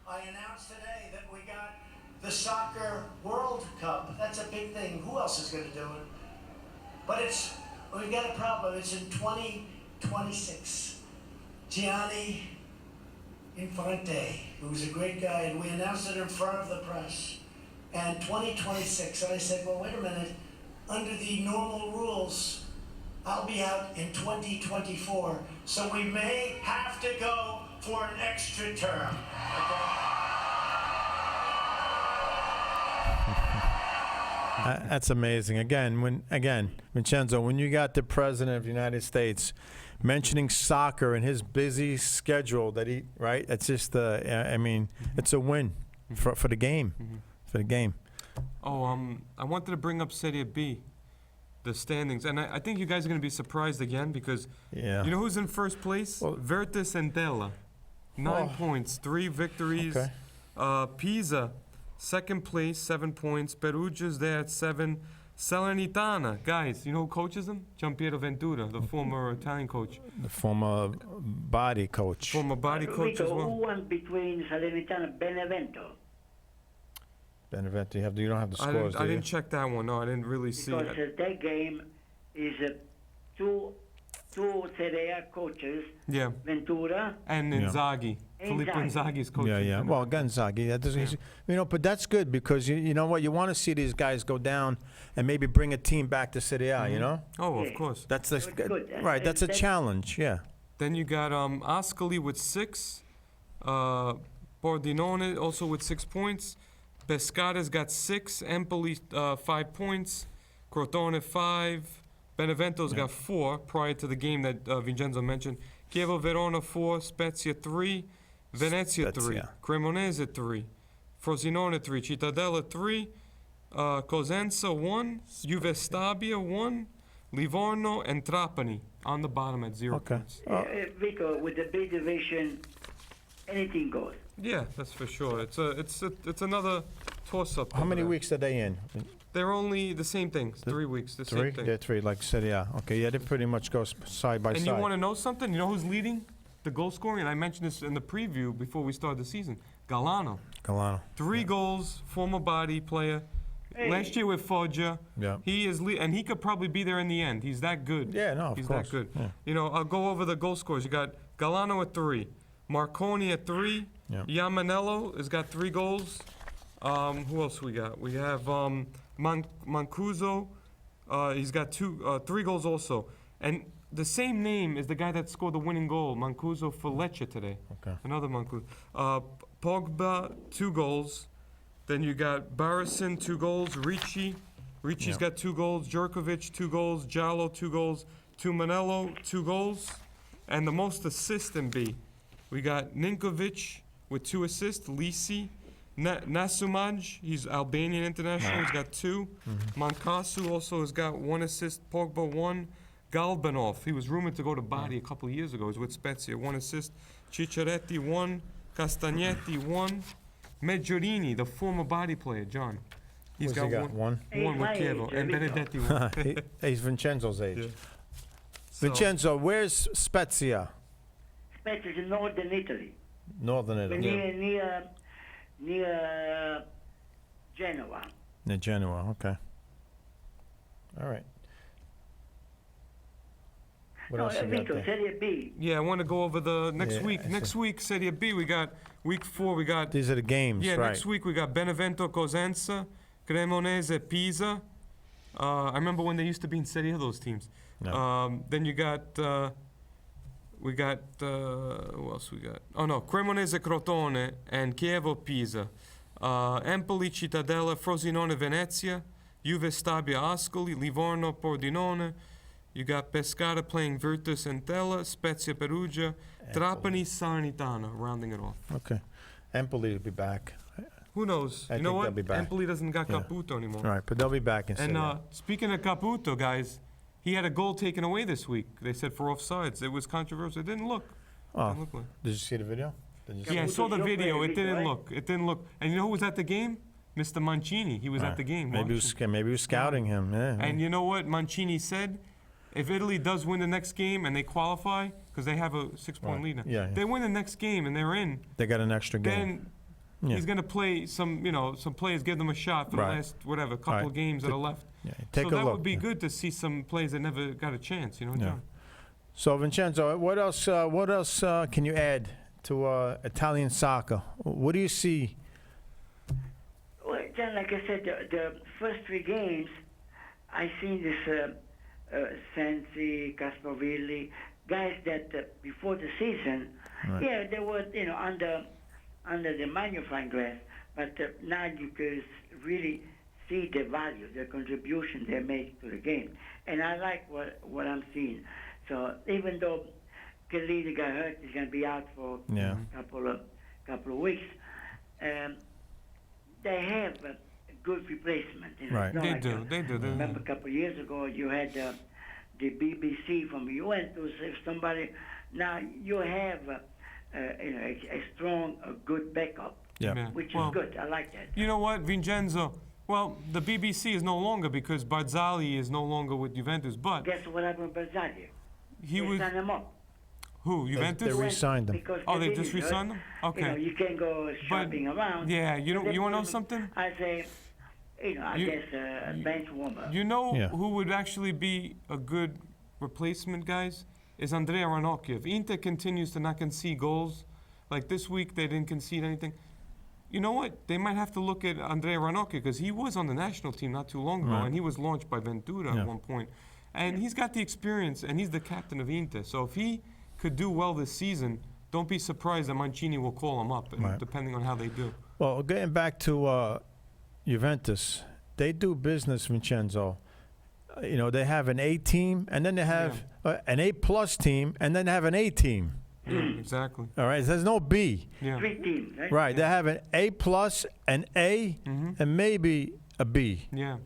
I announced today that we got the Soccer World Cup. That's a big thing. Who else is going to do it? But we've got a problem. It's in 2026. Gianni Infante, who was a great guy, and we announced it in front of the press. And 2026. And I said, well, wait a minute. Under the normal rules, I'll be out in 2024. So we may have to go for an extra term. That's amazing. Again, Vincenzo, when you got the president of the United States mentioning soccer in his busy schedule, right? It's just, I mean, it's a win for the game, for the game. Oh, I wanted to bring up Serie B, the standings, and I think you guys are going to be surprised again because Yeah. you know who's in first place? Well- Virtus and Della, 9 Oh. points, 3 victories. Okay. Pisa, second place, 7 points. Perugia's there at 7. Salernitana, guys, you know who coaches them? Giampiero Ventura, the former Italian coach, The former body coach. former body coach Vito, as who well. won between Salernitana and Benevento? Benevento, you don't have the I scores, didn't, I do you? didn't check that one. No, I didn't really see Because it. that game is two Serie A coaches, Yeah, Ventura. and Yeah. Inzaghi, Filippo Inzaghi. Inzaghi's coaching. Yeah. Well, Gonzaghi, that doesn't, but that's good because you know what, you want to see these guys go down and maybe bring a team back to Serie A. You know, Oh, Yeah. of course. that's the It's good. right. That's a That- challenge. Yeah. Then you got Ascoli with 6. Pordenone also with 6 points. Pescata's got 6. Empoli 5 points. Crotone 5. Benevento's got 4 prior to the game that Vincenzo mentioned. Chievo Verona 4. Spezia 3. Venezia 3. Spezia. Cremonese 3. Frosinone 3. Cittadella 3. Cosenza 1. Juve Stabia 1. Livorno and Trapani on the bottom at 0 Okay. points. Vico, with the big division, anything goes. Yeah, that's for sure. It's another toss-up. How over many there. weeks are they in? They're only the same thing. 3 weeks. The Three. same thing. They're 3, like Serie A. Okay. Yeah, they pretty much go side by And side. you want to know something? You know who's leading the goal scoring? And I mentioned this in the preview before we started the season. Galano, Galano. 3 goals, former body player. Hey. Last year with Foggia. Yeah. He is, and he could probably be there in the end. He's that good. Yeah. No. Of He's course. that good. Yeah. You know, I'll go over the goal scores. You got Galano at 3, Marconi at 3, Yeah. Yamanello has got 3 goals. Who else we got? We have Mancuso. He's got 3 goals also. And the same name is the guy that scored the winning goal, Mancuso for Lecce today. Okay. Another Mancuso. Pogba, 2 goals. Then you got Barrison, 2 goals. Ricci's Yeah. got 2 goals. Djurkovic, 2 goals. Giallo, 2 goals. Tumanello, 2 goals. And the most assists in B, we got Ninkovic with 2 assists. Lisi. Nasumaj, he's Albanian international, he's got 2. Mankasu also has got 1 assist. Pogba 1. Galbanov, he was rumored to go to Bari a couple of years ago. He's with Spezia, 1 assist. Cicciaretti 1. Castagnetti 1. Meggiorini, the former body player, John. He's got 1. 1 He's with my Chievo. age, And Vito. Benedetti 1. He's Vincenzo's age. Yeah. So, Vincenzo, where's Spezia? Spezia is in northern Italy, Northern Italy. near near Genoa. Near Genoa, okay. All right. What else you got Vito, there? Serie B. Yeah, I want to go over the next Yeah, week. I Next see. week, Serie B, we got week 4, we got... These are the games, Yeah, right? next week we got Benevento, Cosenza, Cremonese, Pisa. I remember when they used to be in Serie A, those teams. No. Then you got, who else we got? Oh no, Cremonese, Crotone, and Chievo, Pisa. Empoli, Cittadella, Frosinone, Venezia, Juve, Stabia, Ascoli, Livorno, Pordenone. You got Pescara playing Virtus, Entella, Spezia, Perugia, Trapani, Salernitana, rounding it off. Okay. Empoli will be back. Who knows? I You know think what? they'll be back. Empoli doesn't got Yeah. Caputo anymore. All right, but they'll be back in And Serie A. speaking of Caputo, guys, he had a goal taken away this week. They said for offsides. It was controversial. It didn't look. Oh, Didn't look like. did you see the video? Did you see Yeah, I it? saw the Caputo's your video. player, It didn't right? look. It didn't look. And you know who was at the game? Mr. Mancini. He was All at the right. game. Maybe he was scouting him. Yeah. And you know what Mancini said? If Italy does win the next game and they qualify, because they have a 6-point Right. lead now, Yeah, yeah. they win the next game and they're in, They got an extra game. then Yeah. he's going to play some players, give them a shot for Right. the last, couple Right. of games that are left. Yeah, take So a that look. would be yeah. good to see some players that never got a chance, Yeah. John? So Vincenzo, what else can you add to Italian soccer? What do you see? Well, John, like I said, the first 3 games, I seen this Sensi, Castrovilli, guys that before the season, Right. yeah, they were under the magnifying glass, but now you can really see the value, the contribution they make to the game, and I like what I'm seeing. So even though Chiellini got hurt, he's going to be out for Yeah. a couple of weeks. They have a good replacement. You know, Right. it's not They like do. They do. Remember a couple of years ago, you had the BBC from Juventus. If somebody now you have a strong, a good backup, Yeah. which Well, is good. I like that. You know what, Vincenzo? Well, the BBC is no longer because Barzali is no longer with Juventus, but Guess what happened with Barzagli? he They was signed him up. who? Juventus? they re-signed him. Because Oh, they Chiellini just hurt. re-signed him? You know, Okay. you can't go shopping around. Yeah, you So know, they you want to know put him something? As a, I You- guess a bench warmer. You know Yeah. who would actually be a good replacement, guys? Is Andrea Ranocchia. If Inter continues to not concede goals, like this week they didn't concede anything, you know what? They might have to look at Andrea Ranocchia because he was on the national team not too long ago, Right. and he was launched by Ventura Yeah. at one point. And he's got the experience, and he's the captain of Inter. So if he could do well this season, don't be surprised that Mancini will call him up, and Right. depending on how they do. Well, getting back to Juventus, they do business, Vincenzo. They have an A team, and then they have an A+ team, and then they have an A team. Yeah, exactly. All right, there's no B. Yeah. 3 teams, right? Right, they have an A+, an A, and maybe a B. Yeah.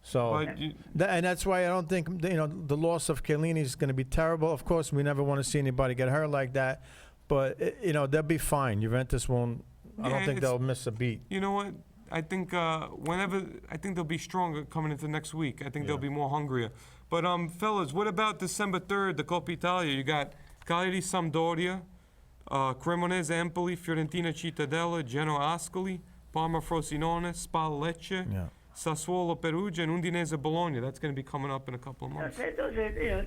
So, But you, and that's why I don't think the loss of Chiellini is going to be terrible. Of course, we never want to see anybody get hurt like that, but they'll be fine. Juventus won't. I Yeah, don't think it's- they'll miss a beat. You know what? I think I think they'll be stronger coming into next week. I think they'll be more hungrier. But fellas, what about December 3rd, the Coppa Italia? You got Cagliari, Sampdoria, Cremonese, Empoli, Fiorentina, Cittadella, Genoa, Ascoli, Parma, Frosinone, Spal, Lecce, Yeah. Sassuolo, Perugia, and Udinese, Bologna. That's going to be coming up in a couple of months. Those are,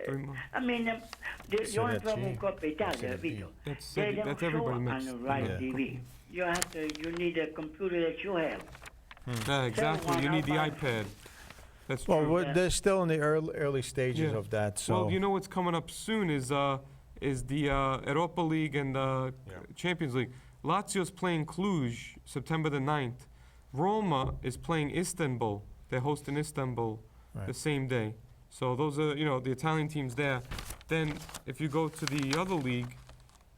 3 months. I mean, the only that problem G. with Coppa Italia, Vito, That's they don't that's show everybody on mixed. the right Yeah. TV. You need a computer that you have. Yeah, exactly. You need the I'll buy- iPad. That's Well, true. they're still in the early stages Yeah. of that. So, Well, you know what's coming up soon is the Europa League and the Champions League. Lazio's playing Cluj September the 9th. Roma is playing Istanbul. They're hosting Istanbul the Right. same day. So those are, the Italian teams there. Then if you go to the other league,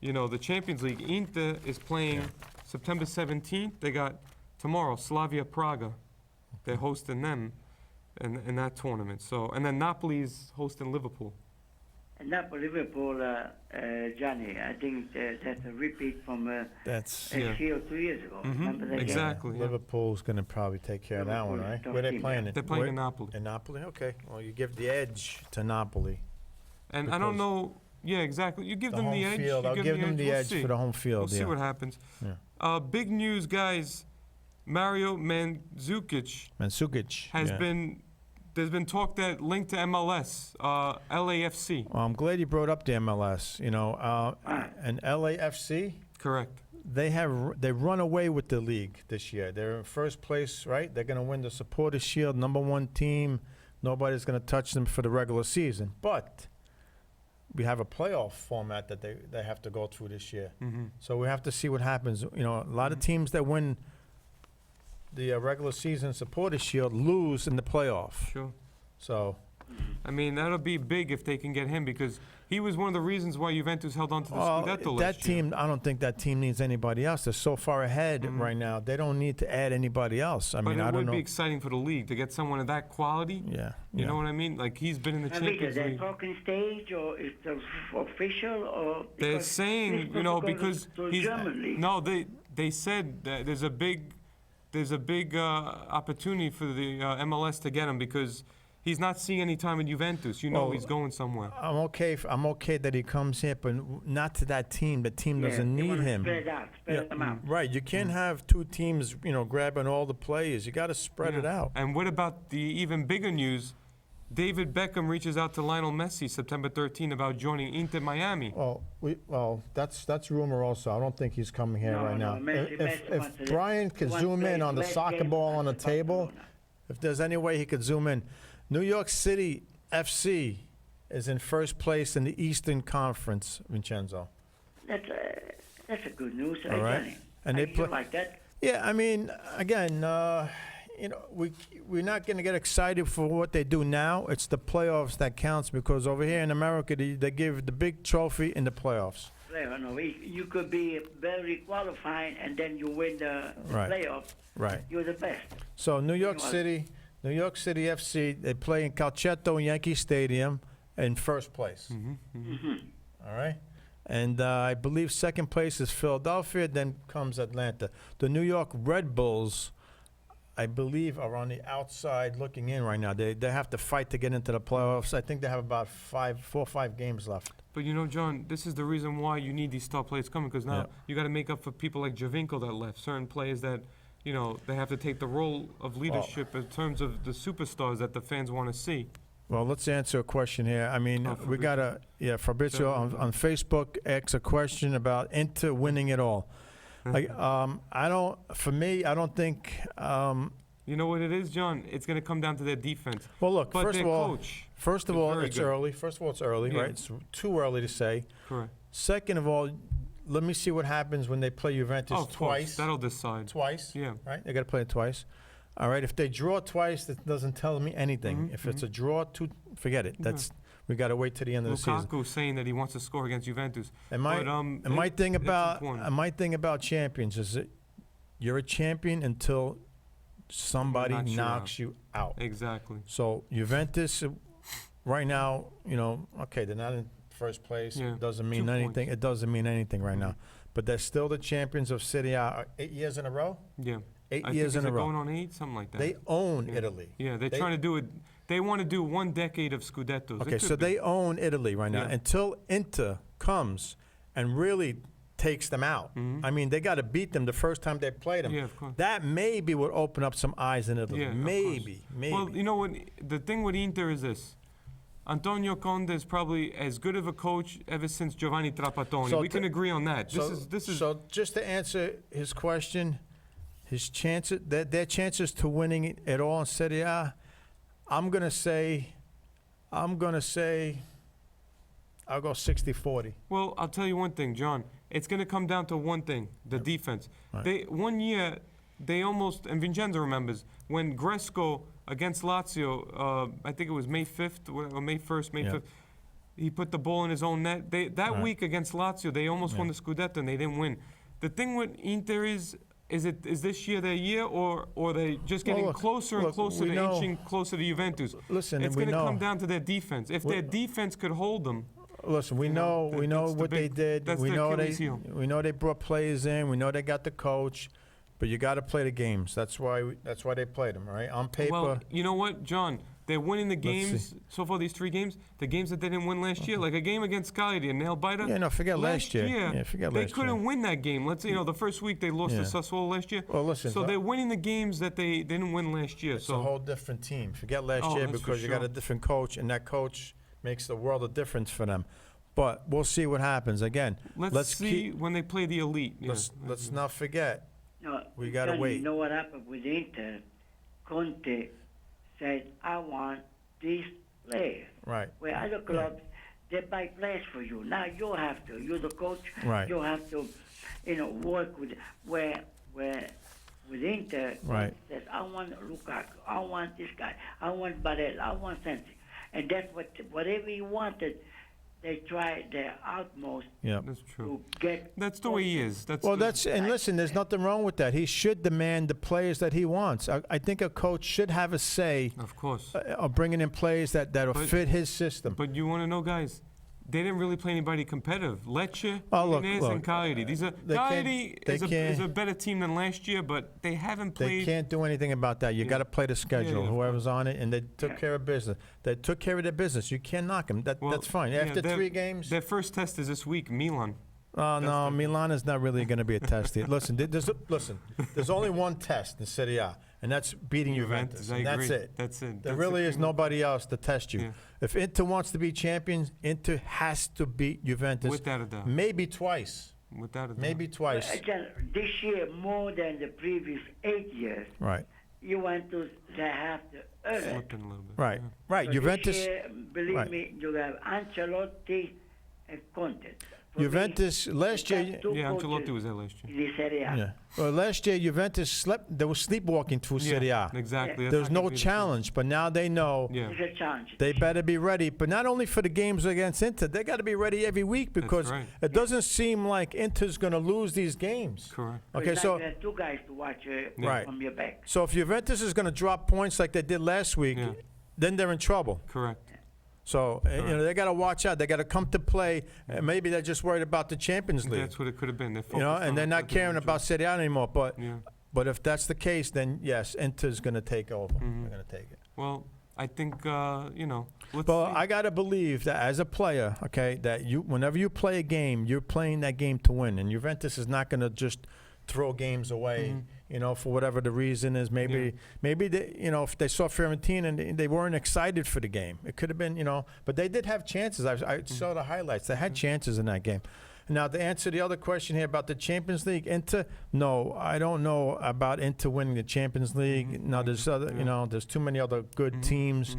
the Champions League, Inter is playing September 17th. They got tomorrow Slavia Praga. They're hosting them in that tournament. So, and then Napoli's hosting Liverpool. And Napoli, Liverpool, Johnny, I think that's a repeat from that's Yeah. a year or 2 years ago. Remember that game? Exactly. Yeah. Liverpool's going to probably take care of that one, Liverpool's right? tough Where they team, playing yeah. it? They're playing Where- in Napoli. In Napoli, okay. Well, you give the edge to Napoli. And I don't Because know. Yeah, exactly. You give The them home the edge. field. You I'll give them the We'll edge see. for the home field. We'll see yeah. what happens. Yeah. Big news, guys. Mario Mandzukic Mandzukic has been. There's been talk that linked to MLS, LAFC. Well, I'm glad you brought up the MLS. You know, and LAFC. Correct. They run away with the league this year. They're in first place, right? They're going to win the Supporters Shield, #1 team. Nobody's going to touch them for the regular season. But we have a playoff format that they have to go through this year. So we have to see what happens. You know, a lot of teams that win the regular season Supporters Shield lose in the playoff. Sure. So, I mean, that'll be big if they can get him because he was one of the reasons why Juventus held on to the Scudetto that last year. team, I don't think that team needs anybody else. They're so far ahead right now. They don't need to add anybody else. I mean, I But it don't would know. be exciting for the league to get someone of that quality. Yeah. You know what I mean? Like, he's been in the Vito, Champions they're League. talking stage or is it official or? They're because saying, this you know, goes because to he's German league. no, they said that there's a big opportunity for the MLS to get him because he's not seeing any time in Juventus. You know, Well, he's going somewhere. I'm okay that he comes here, but not to that team. The team doesn't they need wanna him. Spread them out. Right. You can't have two teams, you know, grabbing all the players. You got to spread it out. And what about the even bigger news? David Beckham reaches out to Lionel Messi September 13 about joining Inter Miami. Well, that's rumor also. I don't think he's coming here No, right no, now. Messi wants If to- Brian could wants zoom to in play on the less soccer games ball on the at table, Barcelona. if there's any way he could zoom in, New York City FC is in first place in the Eastern Conference, Vincenzo. That's a good news. All right. Johnny. And I they feel play- like that. Yeah, I mean, again, you know, we're not going to get excited for what they do now. It's the playoffs that counts because over here in America, they give the big trophy in the playoffs. No, you could be very qualifying and then you win the Right. playoff. Right. You're the best. So New York was. City FC, they play in Calcetto Yankee Stadium in first place. All right? And I believe second place is Philadelphia, then comes Atlanta. The New York Red Bulls, I believe, are on the outside looking in right now. They have to fight to get into the playoffs. I think they have about 4 or 5 games left. But you know, John, this is the reason why you need these star players coming because now Yeah. you got to make up for people like Javinko that left. Certain players that, you know, they have to take the role of leadership in terms of the superstars that the fans want to see. Well, let's answer a question here. I mean, Oh, we got Fabrizio on Facebook asks a question about Inter winning it all. I don't think. You know what it is, John? It's going to come down to their defense. Well, look, But first their of all, coach First of is all, very it's good. early. First of all, it's early, Yeah. right? It's too early to say. Correct. Second of all, let me see what happens when they play Juventus Oh, of course. twice. That'll decide. Twice. Yeah. Right? They got to play it twice. All right. If they draw twice, that doesn't tell me anything. If it's a draw, forget it. We got to wait till the end of the season. Lukaku saying that he wants to score against Juventus. And my thing it's about important. champions is that you're a champion until somebody knocks you knocks you out. Exactly. So Juventus, right now, okay, they're not in first place. Yeah, It doesn't mean 2 anything. points. It doesn't mean anything right now. But they're still the champions of Serie A. 8 years in a row? Yeah. 8 I years think in a is it row. going on 8, something like that. They own Yeah. Italy. Yeah, they're They- trying to do it. They want to do 1 decade of Scudettos. Okay, so they own Italy right now. Yeah. Until Inter comes and really takes them out. I mean, they got to beat them the first time they played them. Yeah, of course. That maybe would open up some eyes in Italy. Yeah, of maybe. Well, you know what? The thing with Inter is this. Antonio Conte is probably as good of a coach ever since Giovanni Trapattoni. So We can agree on that. This is So just to answer his question, his chances, their chances to winning it all in Serie A, I'm gonna say, I'll go 60-40. Well, I'll tell you one thing, John. It's going to come down to one thing, the defense. Right. One year, they almost, and Vincenzo remembers, when Gresco against Lazio, I think it was May 5th, or May 1st, May Yeah. 5th, he put the ball in his own net. That Right. week against Lazio, they almost won the Scudetto, and they didn't win. The thing with Inter is this year their year, or are they just getting look, closer and closer we to know- inching closer to Juventus? Listen, it's we going to come know- down to their defense. If their defense could hold them, Listen, we know that's the what they big- did. that's We their know Achilles heel. they brought players in. We know they got the coach, but you got to play the games. That's why they played them, right? On paper. well, you know what, John? they're winning the see. games so far. These 3 games, the games that they didn't win last year, like a game against Cagliari, a nail biter. Yeah, no, forget last year. Yeah, forget they last couldn't year. win that game. Let's the first week they lost Yeah. to Sassuolo last year. Well, listen, so they're winning the games that they didn't win last year. It's so a whole different team. Forget last Oh, year that's for because you got sure. a different coach, and that coach makes the world of difference for them. But we'll see what happens. Again, let's see when they play the elite. Yeah. let's not forget. No, We gotta Johnny, wait. You know what happened with Inter? Conte said, I want these players. Right. Where other clubs, they buy players for you. Now you have to. You're the coach. Right. You have to, work with where with Inter. Right. Says, I want Lukaku. I want this guy. I want Barella. I want something. And that's whatever he wanted. They tried their utmost Yeah. That's true. to get. That's the way he is. Well, and listen, there's nothing wrong with that. He should demand the players that he wants. I think a coach should have a say Of course. of bringing in players that'll But- fit his system. But you want to know, guys? They didn't really play anybody competitive. Lecce, Oh, look, Udinese, and Cagliari. Cagliari is a better team than last year, but they haven't They played. can't do anything about that. You Yeah. got to play the schedule. Yeah, of Whoever's on it, and they took care of business. They took care of their business. You can't knock them. Well, That's fine. yeah, After their- 3 games. Their first test is this week, Milan. Oh no, Milan is not really going to be a test. Listen, there's only one test in Serie A, and that's beating Juventus. I And that's agree. it. That's it. There That's really the is key. nobody else to test you. Yeah. If Inter wants to be champions, Inter has to beat Juventus. Without a doubt. Maybe twice. Without a doubt. Maybe twice. This year, more than the previous 8 years, Right. Juventus, they have to earn it. Slipping a little bit. Right. yeah. Right. So Juventus. This year, believe right. me, you have Ancelotti and Conte. For Juventus me, last you year. got two Yeah, coaches Ancelotti was there last year. in the Serie A. Yeah. Well, last year Juventus slept. They were sleepwalking through Serie A. Exactly. That's There's not gonna no be the challenge, but now they know. Yeah. It's a challenge. They better be ready, but not only for the games against Inter, they got to be ready every week because right. it doesn't seem like Inter's going to lose these games. Correct. Okay, It's so like you have two guys to watch Right. from your back. so if Juventus is going to drop points like they did last week, Yeah. then they're in trouble. Correct. So they got to watch out. They got to come to play. And maybe they're just worried about the Champions League, That's what it could have been. They're and focused they're on not caring what about Serie A anymore. But Yeah. but if that's the case, then yes, Inter's going to take over. Mm-hmm. They're going to take it. Well, I think let's Well, see. I got to believe that as a player, okay, that whenever you play a game, you're playing that game to win. And Juventus is not going to just throw games away, for whatever the reason is. Maybe they, if they saw Fiorentina and they weren't excited for the game, it could have been, but they did have chances. I saw the highlights. They had chances in that game. Now, to answer the other question here about the Champions League, Inter, no, I don't know about Inter winning the Champions League. No, there's other, there's too many other good teams.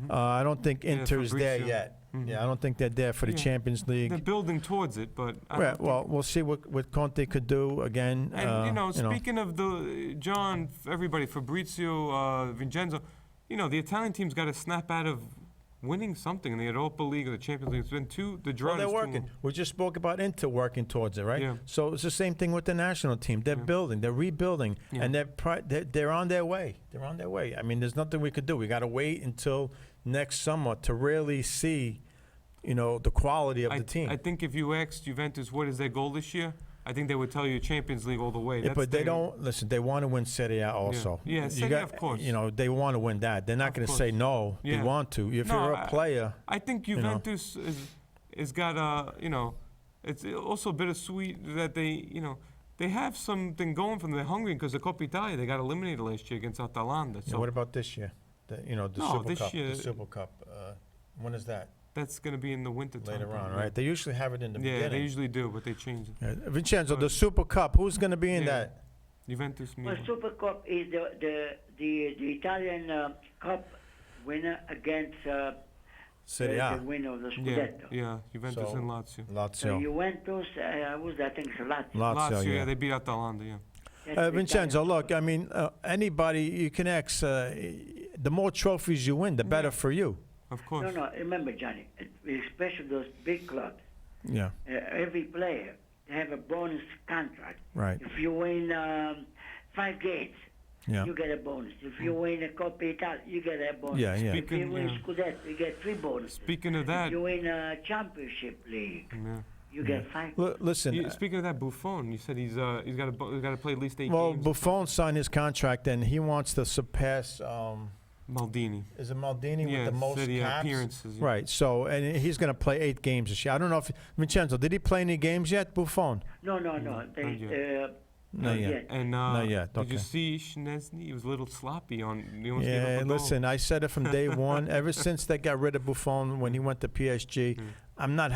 I don't think Inter is there Fabrizio. yet. Yeah, I don't think they're there for the Yeah. Champions League. They're building towards it, but I Yeah, don't well, we'll see what Conte could do again. And speaking of the John, everybody, Fabrizio, Vincenzo, the Italian team's got to snap out of winning something in the Europa League or the Champions League. It's been the draw. Well, they're is too working. long. We just spoke about Inter working towards it, right? Yeah. So it's the same thing with the national team. They're building, they're rebuilding, Yeah. and they're on their way. They're on their way. I mean, there's nothing we could do. We got to wait until next summer to really see, the quality of the team. I think if you asked Juventus what is their goal this year, I think they would tell you Champions League all the way. Yeah, That's but they their- don't listen. They want to win Serie A also. Yeah, You Serie A, of course. They want to win that. They're not Of going to course. say no. They Yeah. want to. If No, you're a player, I think Juventus is got it's also bittersweet that they have something going for them. They're hungry because the Coppa Italia they got eliminated last year against Atalanta. So what about this year? The No, Super this Cup. year- The Super Cup. When is that? that's going to be in the winter time. Later on, probably. right? They usually have it in the Yeah, beginning. they usually do, but they change it. Yeah, Vincenzo, the Super Cup. Who's going to be in Yeah. that? Juventus, Well, Milan. Super Cup is the Italian Cup winner against Serie A. the winner of the Yeah, Scudetto. yeah, Juventus So- and Lazio. So Lazio. Juventus, I think it's Lazio. Lazio, yeah, yeah. they beat Atalanta, yeah. That's the Vincenzo, Italian look, I mean, anybody you can ask. The more trophies you win, the better for you. Of course. No, remember, Johnny, especially those big clubs, Yeah, every player they have a bonus contract. right. If you win 5 games, Yeah. you get a bonus. If you win a Coppa Italia, you get a bonus. Yeah, yeah. If you Speaking- win yeah. Scudetto, you get 3 bonuses. Speaking of that, If you win a Championship League, yeah. you get 5. Listen, Speaking of that, Buffon, you said he's got to play at least 8 well, games. Buffon signed his contract, and he wants to surpass Maldini. Is it Maldini Yeah, with the most city caps? appearances. Yeah. Right. So, and he's going to play 8 games this year. I don't know if Vincenzo, did he play any games yet? Buffon? No. not Not yet. And Not yet, did you okay. see Szczesny? He was a little sloppy on. He almost gave Yeah, up a goal. listen, I said it from day one. Ever since they got rid of Buffon when he went to PSG, I'm not.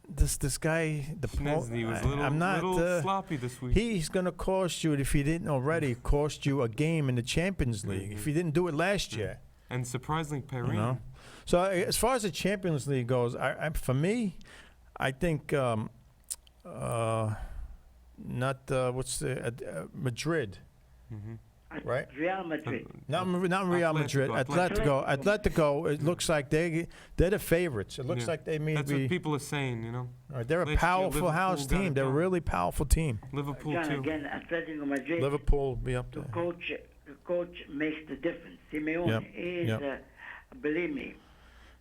This guy. Szczesny was a little, I'm not. little sloppy this week. He's going to cost you, if he didn't already, cost you a game in the Champions League. If he didn't do it last year. And surprisingly, Perrin. You know? So as far as the Champions League goes, for me, I think not what's the Madrid, right? Real Madrid. Not Real Madrid. Atletico. Atletico. It looks like they're the favorites. It looks Yeah. like they may That's be. what people are saying, you know. They're a Last year, powerful Liverpool house got team. it They're a done. really powerful team. Liverpool John, too. again, Atletico Madrid. Liverpool will be up The there. coach makes the difference. Simeone Yep, is, yep. believe me,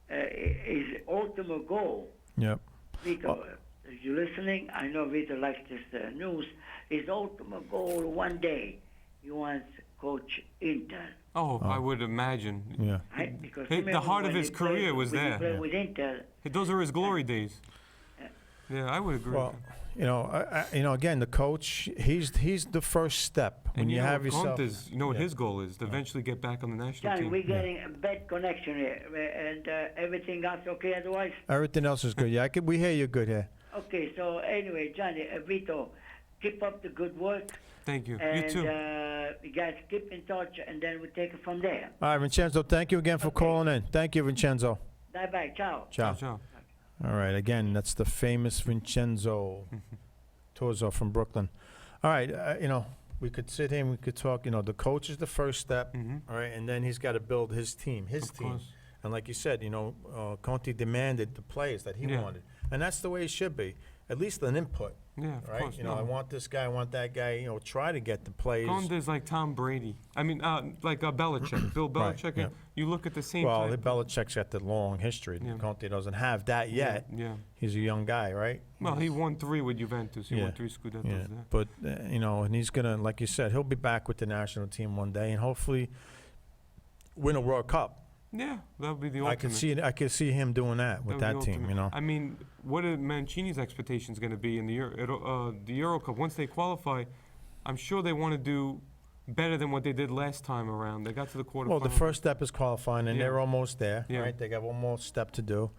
his ultimate goal. Yep. Vito, if you're listening, I know Vito likes this news. His ultimate goal one day, he wants to coach Inter. Oh, I would imagine. Yeah. Right? Because The Simeone, heart of when his he played- career was when there. He played Yeah. with Inter. Those are his glory days. Yeah, I would agree. Well, with that. again, the coach, he's the first step when And you know have what yourself. Conte's, you know what Yeah. his goal is? To eventually get back on the national Johnny, team. we're getting a bad connection here, and everything else okay otherwise? Everything else is good. Yeah, we hear you good here. Okay, so anyway, Johnny, Vito, keep up the good work. Thank you. And You too. you guys keep in touch, and then we'll take it from there. All right, Vincenzo, thank you again for Okay. calling in. Thank you, Vincenzo. Bye-bye, ciao. Ciao. Ciao. All right, again, that's the famous Vincenzo Torzo from Brooklyn. All right, we could sit here and we could talk. The coach is the first step, all right, and then he's got to build his team, Of course. And like you said, Conte demanded the players that he Yeah. wanted, and that's the way it should be. At least an input, Yeah, of right? course. I want this guy, I want that guy. Try to get the players. Conte's like Tom Brady. I mean, like Belichick, Bill Right, Belichick. yeah. You look at the same Well, type. Belichick's got the long history. Yeah. Conte doesn't have that yet. Yeah. He's a young guy, right? Well, he won 3 with Juventus. He Yeah. won 3 Scudettos Yeah, there. but and he's gonna, like you said, he'll be back with the national team one day, and hopefully win a World Cup. Yeah, that would be the ultimate. I could see him doing that with That that would be team. ultimate. I mean, what are Mancini's expectations going to be in the Euro Cup? Once they qualify, I'm sure they want to do better than what they did last time around. They got to the quarterfinals. Well, the first step is qualifying, and Yeah. they're almost there, Yeah. right? They got one more step to do.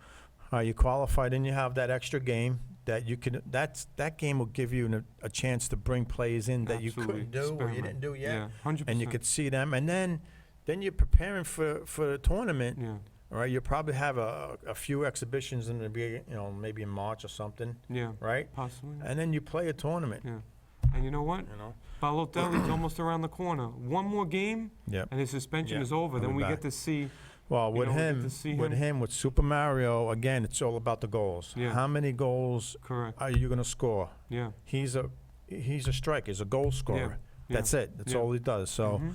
You qualify, then you have that extra game that you can. That game will give you a chance to bring players in that you couldn't do or you Experiment. didn't do yet, Yeah, 100%. and you could see them, and then you're preparing for the tournament. Yeah, All right, you'll probably have a few exhibitions in the beginning, maybe in March or something, yeah, right? possibly. And then you play a tournament. Yeah. And you know what? Balotelli's almost around the corner. One more game, Yep. and his suspension Yeah, is over. he'll Then be we back. get to see. Well, You with know, we get him, to see with him. him, with Super Mario, again, it's all about the goals. Yeah. How many goals Correct. are you going to score? Yeah. He's a striker. He's a goal scorer. Yeah. That's it. That's Yeah. all he does. So Mhm.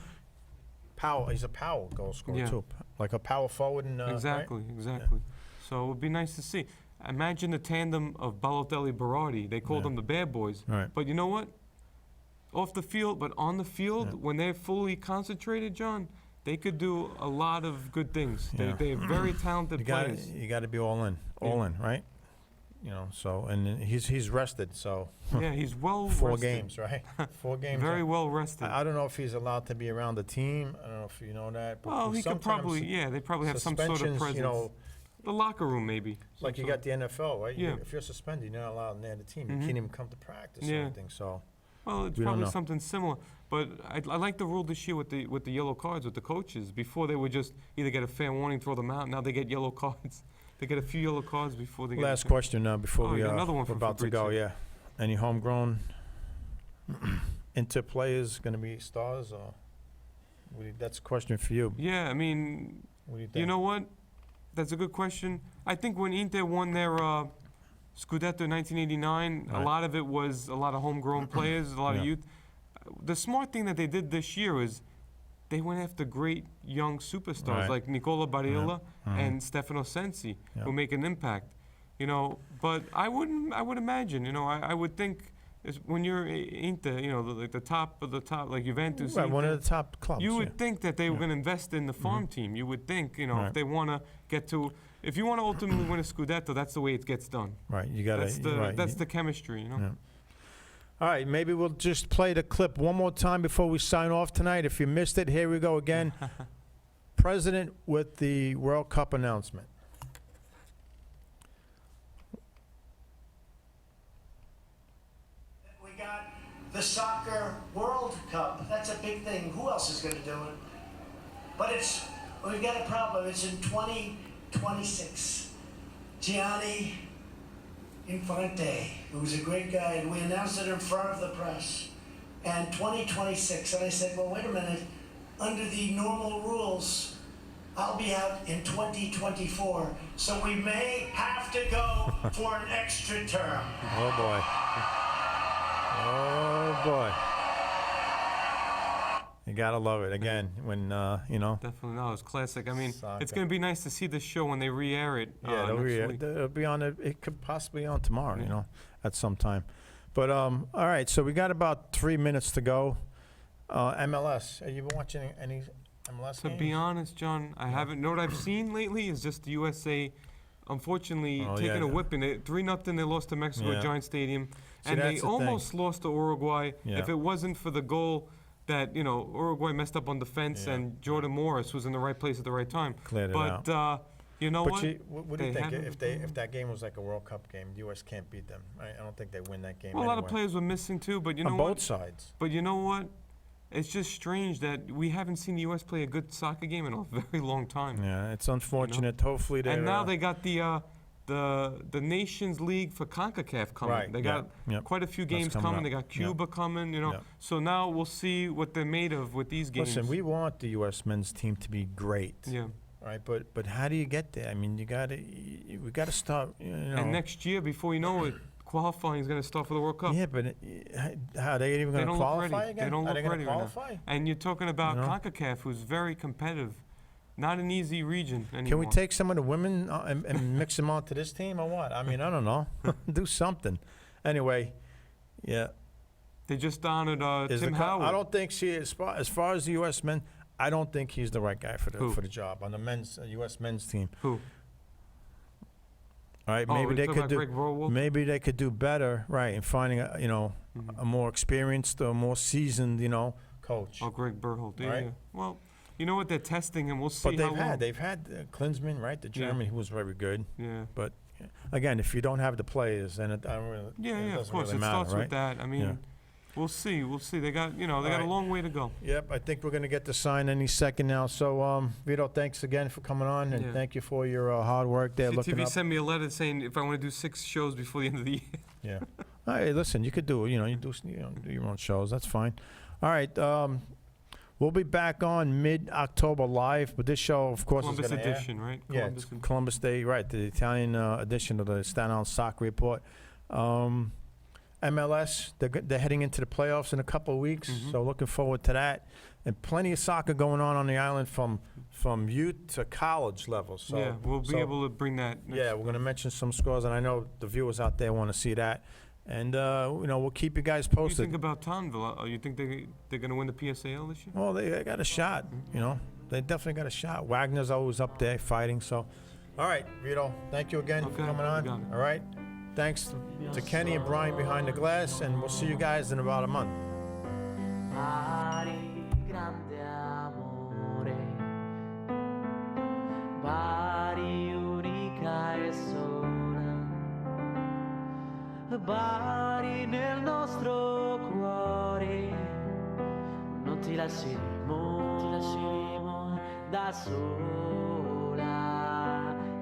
power. He's a power goal scorer Yeah. too, like a power forward. And Exactly, exactly. So it would be nice to see. Imagine the tandem of Balotelli-Berardi. They called Yeah. them the bad boys. Right. But you know what? Off the field, but on the field, Yeah. when they're fully concentrated, John, they could do a lot of good things. Yeah. They're very talented You got players. you got to be all in, right? So and he's rested. So Yeah, he's well 4 rested. games, right? 4 games. Very well rested. I don't know if he's allowed to be around the team. I don't know if you know that. But Well, he could sometimes probably, yeah, they probably have some sort of suspensions, presence. The locker room, maybe. like you Some got the NFL, right? Yeah. If you're suspended, you're not allowed near the team. You Mhm. can't even come to practice or Yeah. anything. So Well, it's We don't probably know. something similar. But I like the rule this year with the yellow cards with the coaches. Before they would just either get a fair warning, throw them out. Now they get yellow cards. They get a few yellow cards before they get. last a question now before Oh, we you got another one we're from about to go. Fabrizio. Yeah. Any homegrown Inter players going to be stars or? That's a question for you. Yeah, I mean, What do you think? you know what? That's a good question. I think when Inter won their Scudetto in 1989, a Right. lot of it was a lot of homegrown players, a lot of Yeah. youth. The smart thing that they did this year is they went after great young superstars Right. like Nicola Barilla Mhm. and Stefano Sensi, Yeah. who make an impact. But I would imagine, I would think when you're Inter, like the top of the top, like Juventus. Right, one Inter, of the top clubs. you yeah. would think that they were going to invest in the farm team. You would think, Right. if they want to get to, if you want to ultimately win a Scudetto, that's the way it gets done. Right, you got to. That's the chemistry, Yeah. All right, maybe we'll just play the clip one more time before we sign off tonight. If you missed it, here we go again. President with the World Cup announcement. We got the Soccer World Cup. That's a big thing. Who else is going to do it? But we've got a problem. It's in 2026. Gianni Infante, who was a great guy, and we announced it in front of the press. And 2026. And I said, well, wait a minute. Under the normal rules, I'll be out in 2024. So we may have to go for an extra term. Oh, boy. Oh, boy. You got to love it. Again, when, Definitely, no, it's classic. I mean, it's going to be nice to see this show when they re-air it. Yeah, it'll be on. It could possibly be on tomorrow. At some time. But all right, so we got about 3 minutes to go. MLS. Have you been watching any MLS To games? be honest, John, I haven't. What I've seen lately is just the USA, unfortunately, taking a whipping. 3-0, they lost to Mexico at Giant Stadium, See, and they that's the thing. almost lost to Uruguay. Yeah. If it wasn't for the goal that Uruguay messed up on defense, and Jordan Morris was in the right place at the right time. Cleared it but out. you know what? What do you They think? haven't- If that game was like a World Cup game, the U.S. can't beat them. I don't think they win that game. Well, a lot of anyway. players were missing too, but you know on what? both sides. But you know what? It's just strange that we haven't seen the U.S. play a good soccer game in a very long time. Yeah, it's unfortunate. Hopefully they. And now they got the Nations League for CONCACAF coming. Right, They got quite a few That's games coming coming. up. They got Cuba coming. Yeah. So now we'll see what they're made of with these games. Listen, we want the U.S. men's team to be great. Yeah. Right, but how do you get there? I mean, we got to start. And next year, before you know it, qualifying is going to start for the World Cup. Yeah, but how are they even They going to don't look qualify ready. again? They don't Are look they ready gonna right qualify? now. And you're talking about CONCACAF, who's very competitive. Not an easy region anymore. Can we take some of the women and mix them onto this team or what? I mean, I don't know. Do something. Anyway, yeah. They just honored Tim Howard. I don't think as far as the U.S. men, I don't think he's the right guy for Who? the job on the men's U.S. men's team. Who? All right, Oh, maybe we're they talking could about do. Greg Rowell? Maybe they could do better, right, in finding a more experienced, or more seasoned, coach. Oh, Greg Berholt. Yeah, Right. yeah. Well, you know what? They're testing him. We'll see But how long. they've had Klinsmann, right, the German, who was very good. Yeah. But again, if you don't have the players, then it doesn't really Of course. really It matter, starts right? with that. I mean, Yeah. we'll see. We'll see. They got got right. a long way to go. Yep, I think we're going to get the sign any second now. So, Vito, thanks again for coming on, and Yeah. thank you for your hard work there. Looking CTV up. sent me a letter saying if I want to do 6 shows before the end of the year. Yeah. Hey, listen, you could do it. You do your own shows. That's fine. All right. We'll be back on mid-October live, but this show, of course, Columbus is going to air. edition, right? Yeah, it's Columbus Day, right? The Italian edition of the Staten Island Soccer Report. MLS, they're heading into the playoffs in a couple of weeks, so looking forward to that. And plenty of soccer going on the island from youth to college level. So yeah, we'll be able to bring that. Yeah, we're going to mention some scores, and I know the viewers out there want to see that. And we'll keep you guys What do you posted. think about Tonville? You think they're going to win the PSAL this year? Well, they got a shot. They definitely got a shot. Wagner's always up there fighting. So, all right, Vito, thank you again for Okay, coming on. you got it. All right, thanks to Kenny and Brian behind the glass, and we'll see you guys in about a month. Pari grande amore, pari unica e sola, pari nel nostro cuore, non ti lasceremo da sola,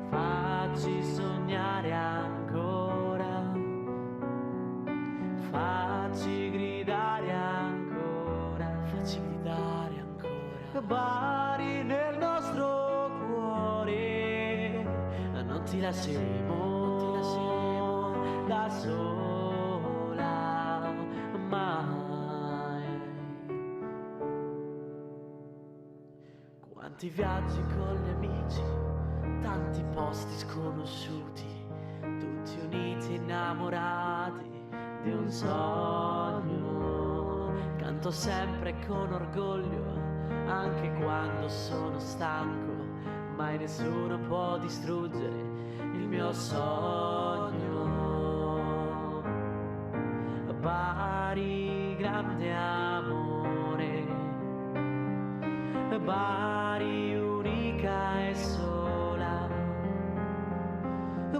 facci sognare ancora, facci gridare ancora, pari nel nostro cuore, non ti lasceremo da sola mai. Quanti viaggi con gli amici, tanti posti sconosciuti, tutti uniti innamorati di un sogno. Canto sempre con orgoglio, anche quando sono stanco. Mai nessuno può distruggere il mio sogno. Bari, grande amore, Bari, unica e sola,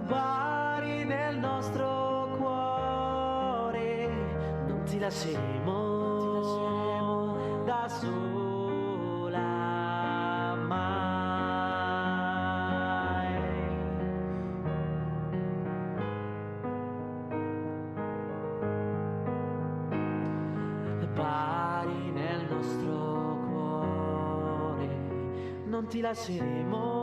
Bari nel nostro cuore, non ti lasceremo da sola mai. Bari nel nostro cuore, non ti lasceremo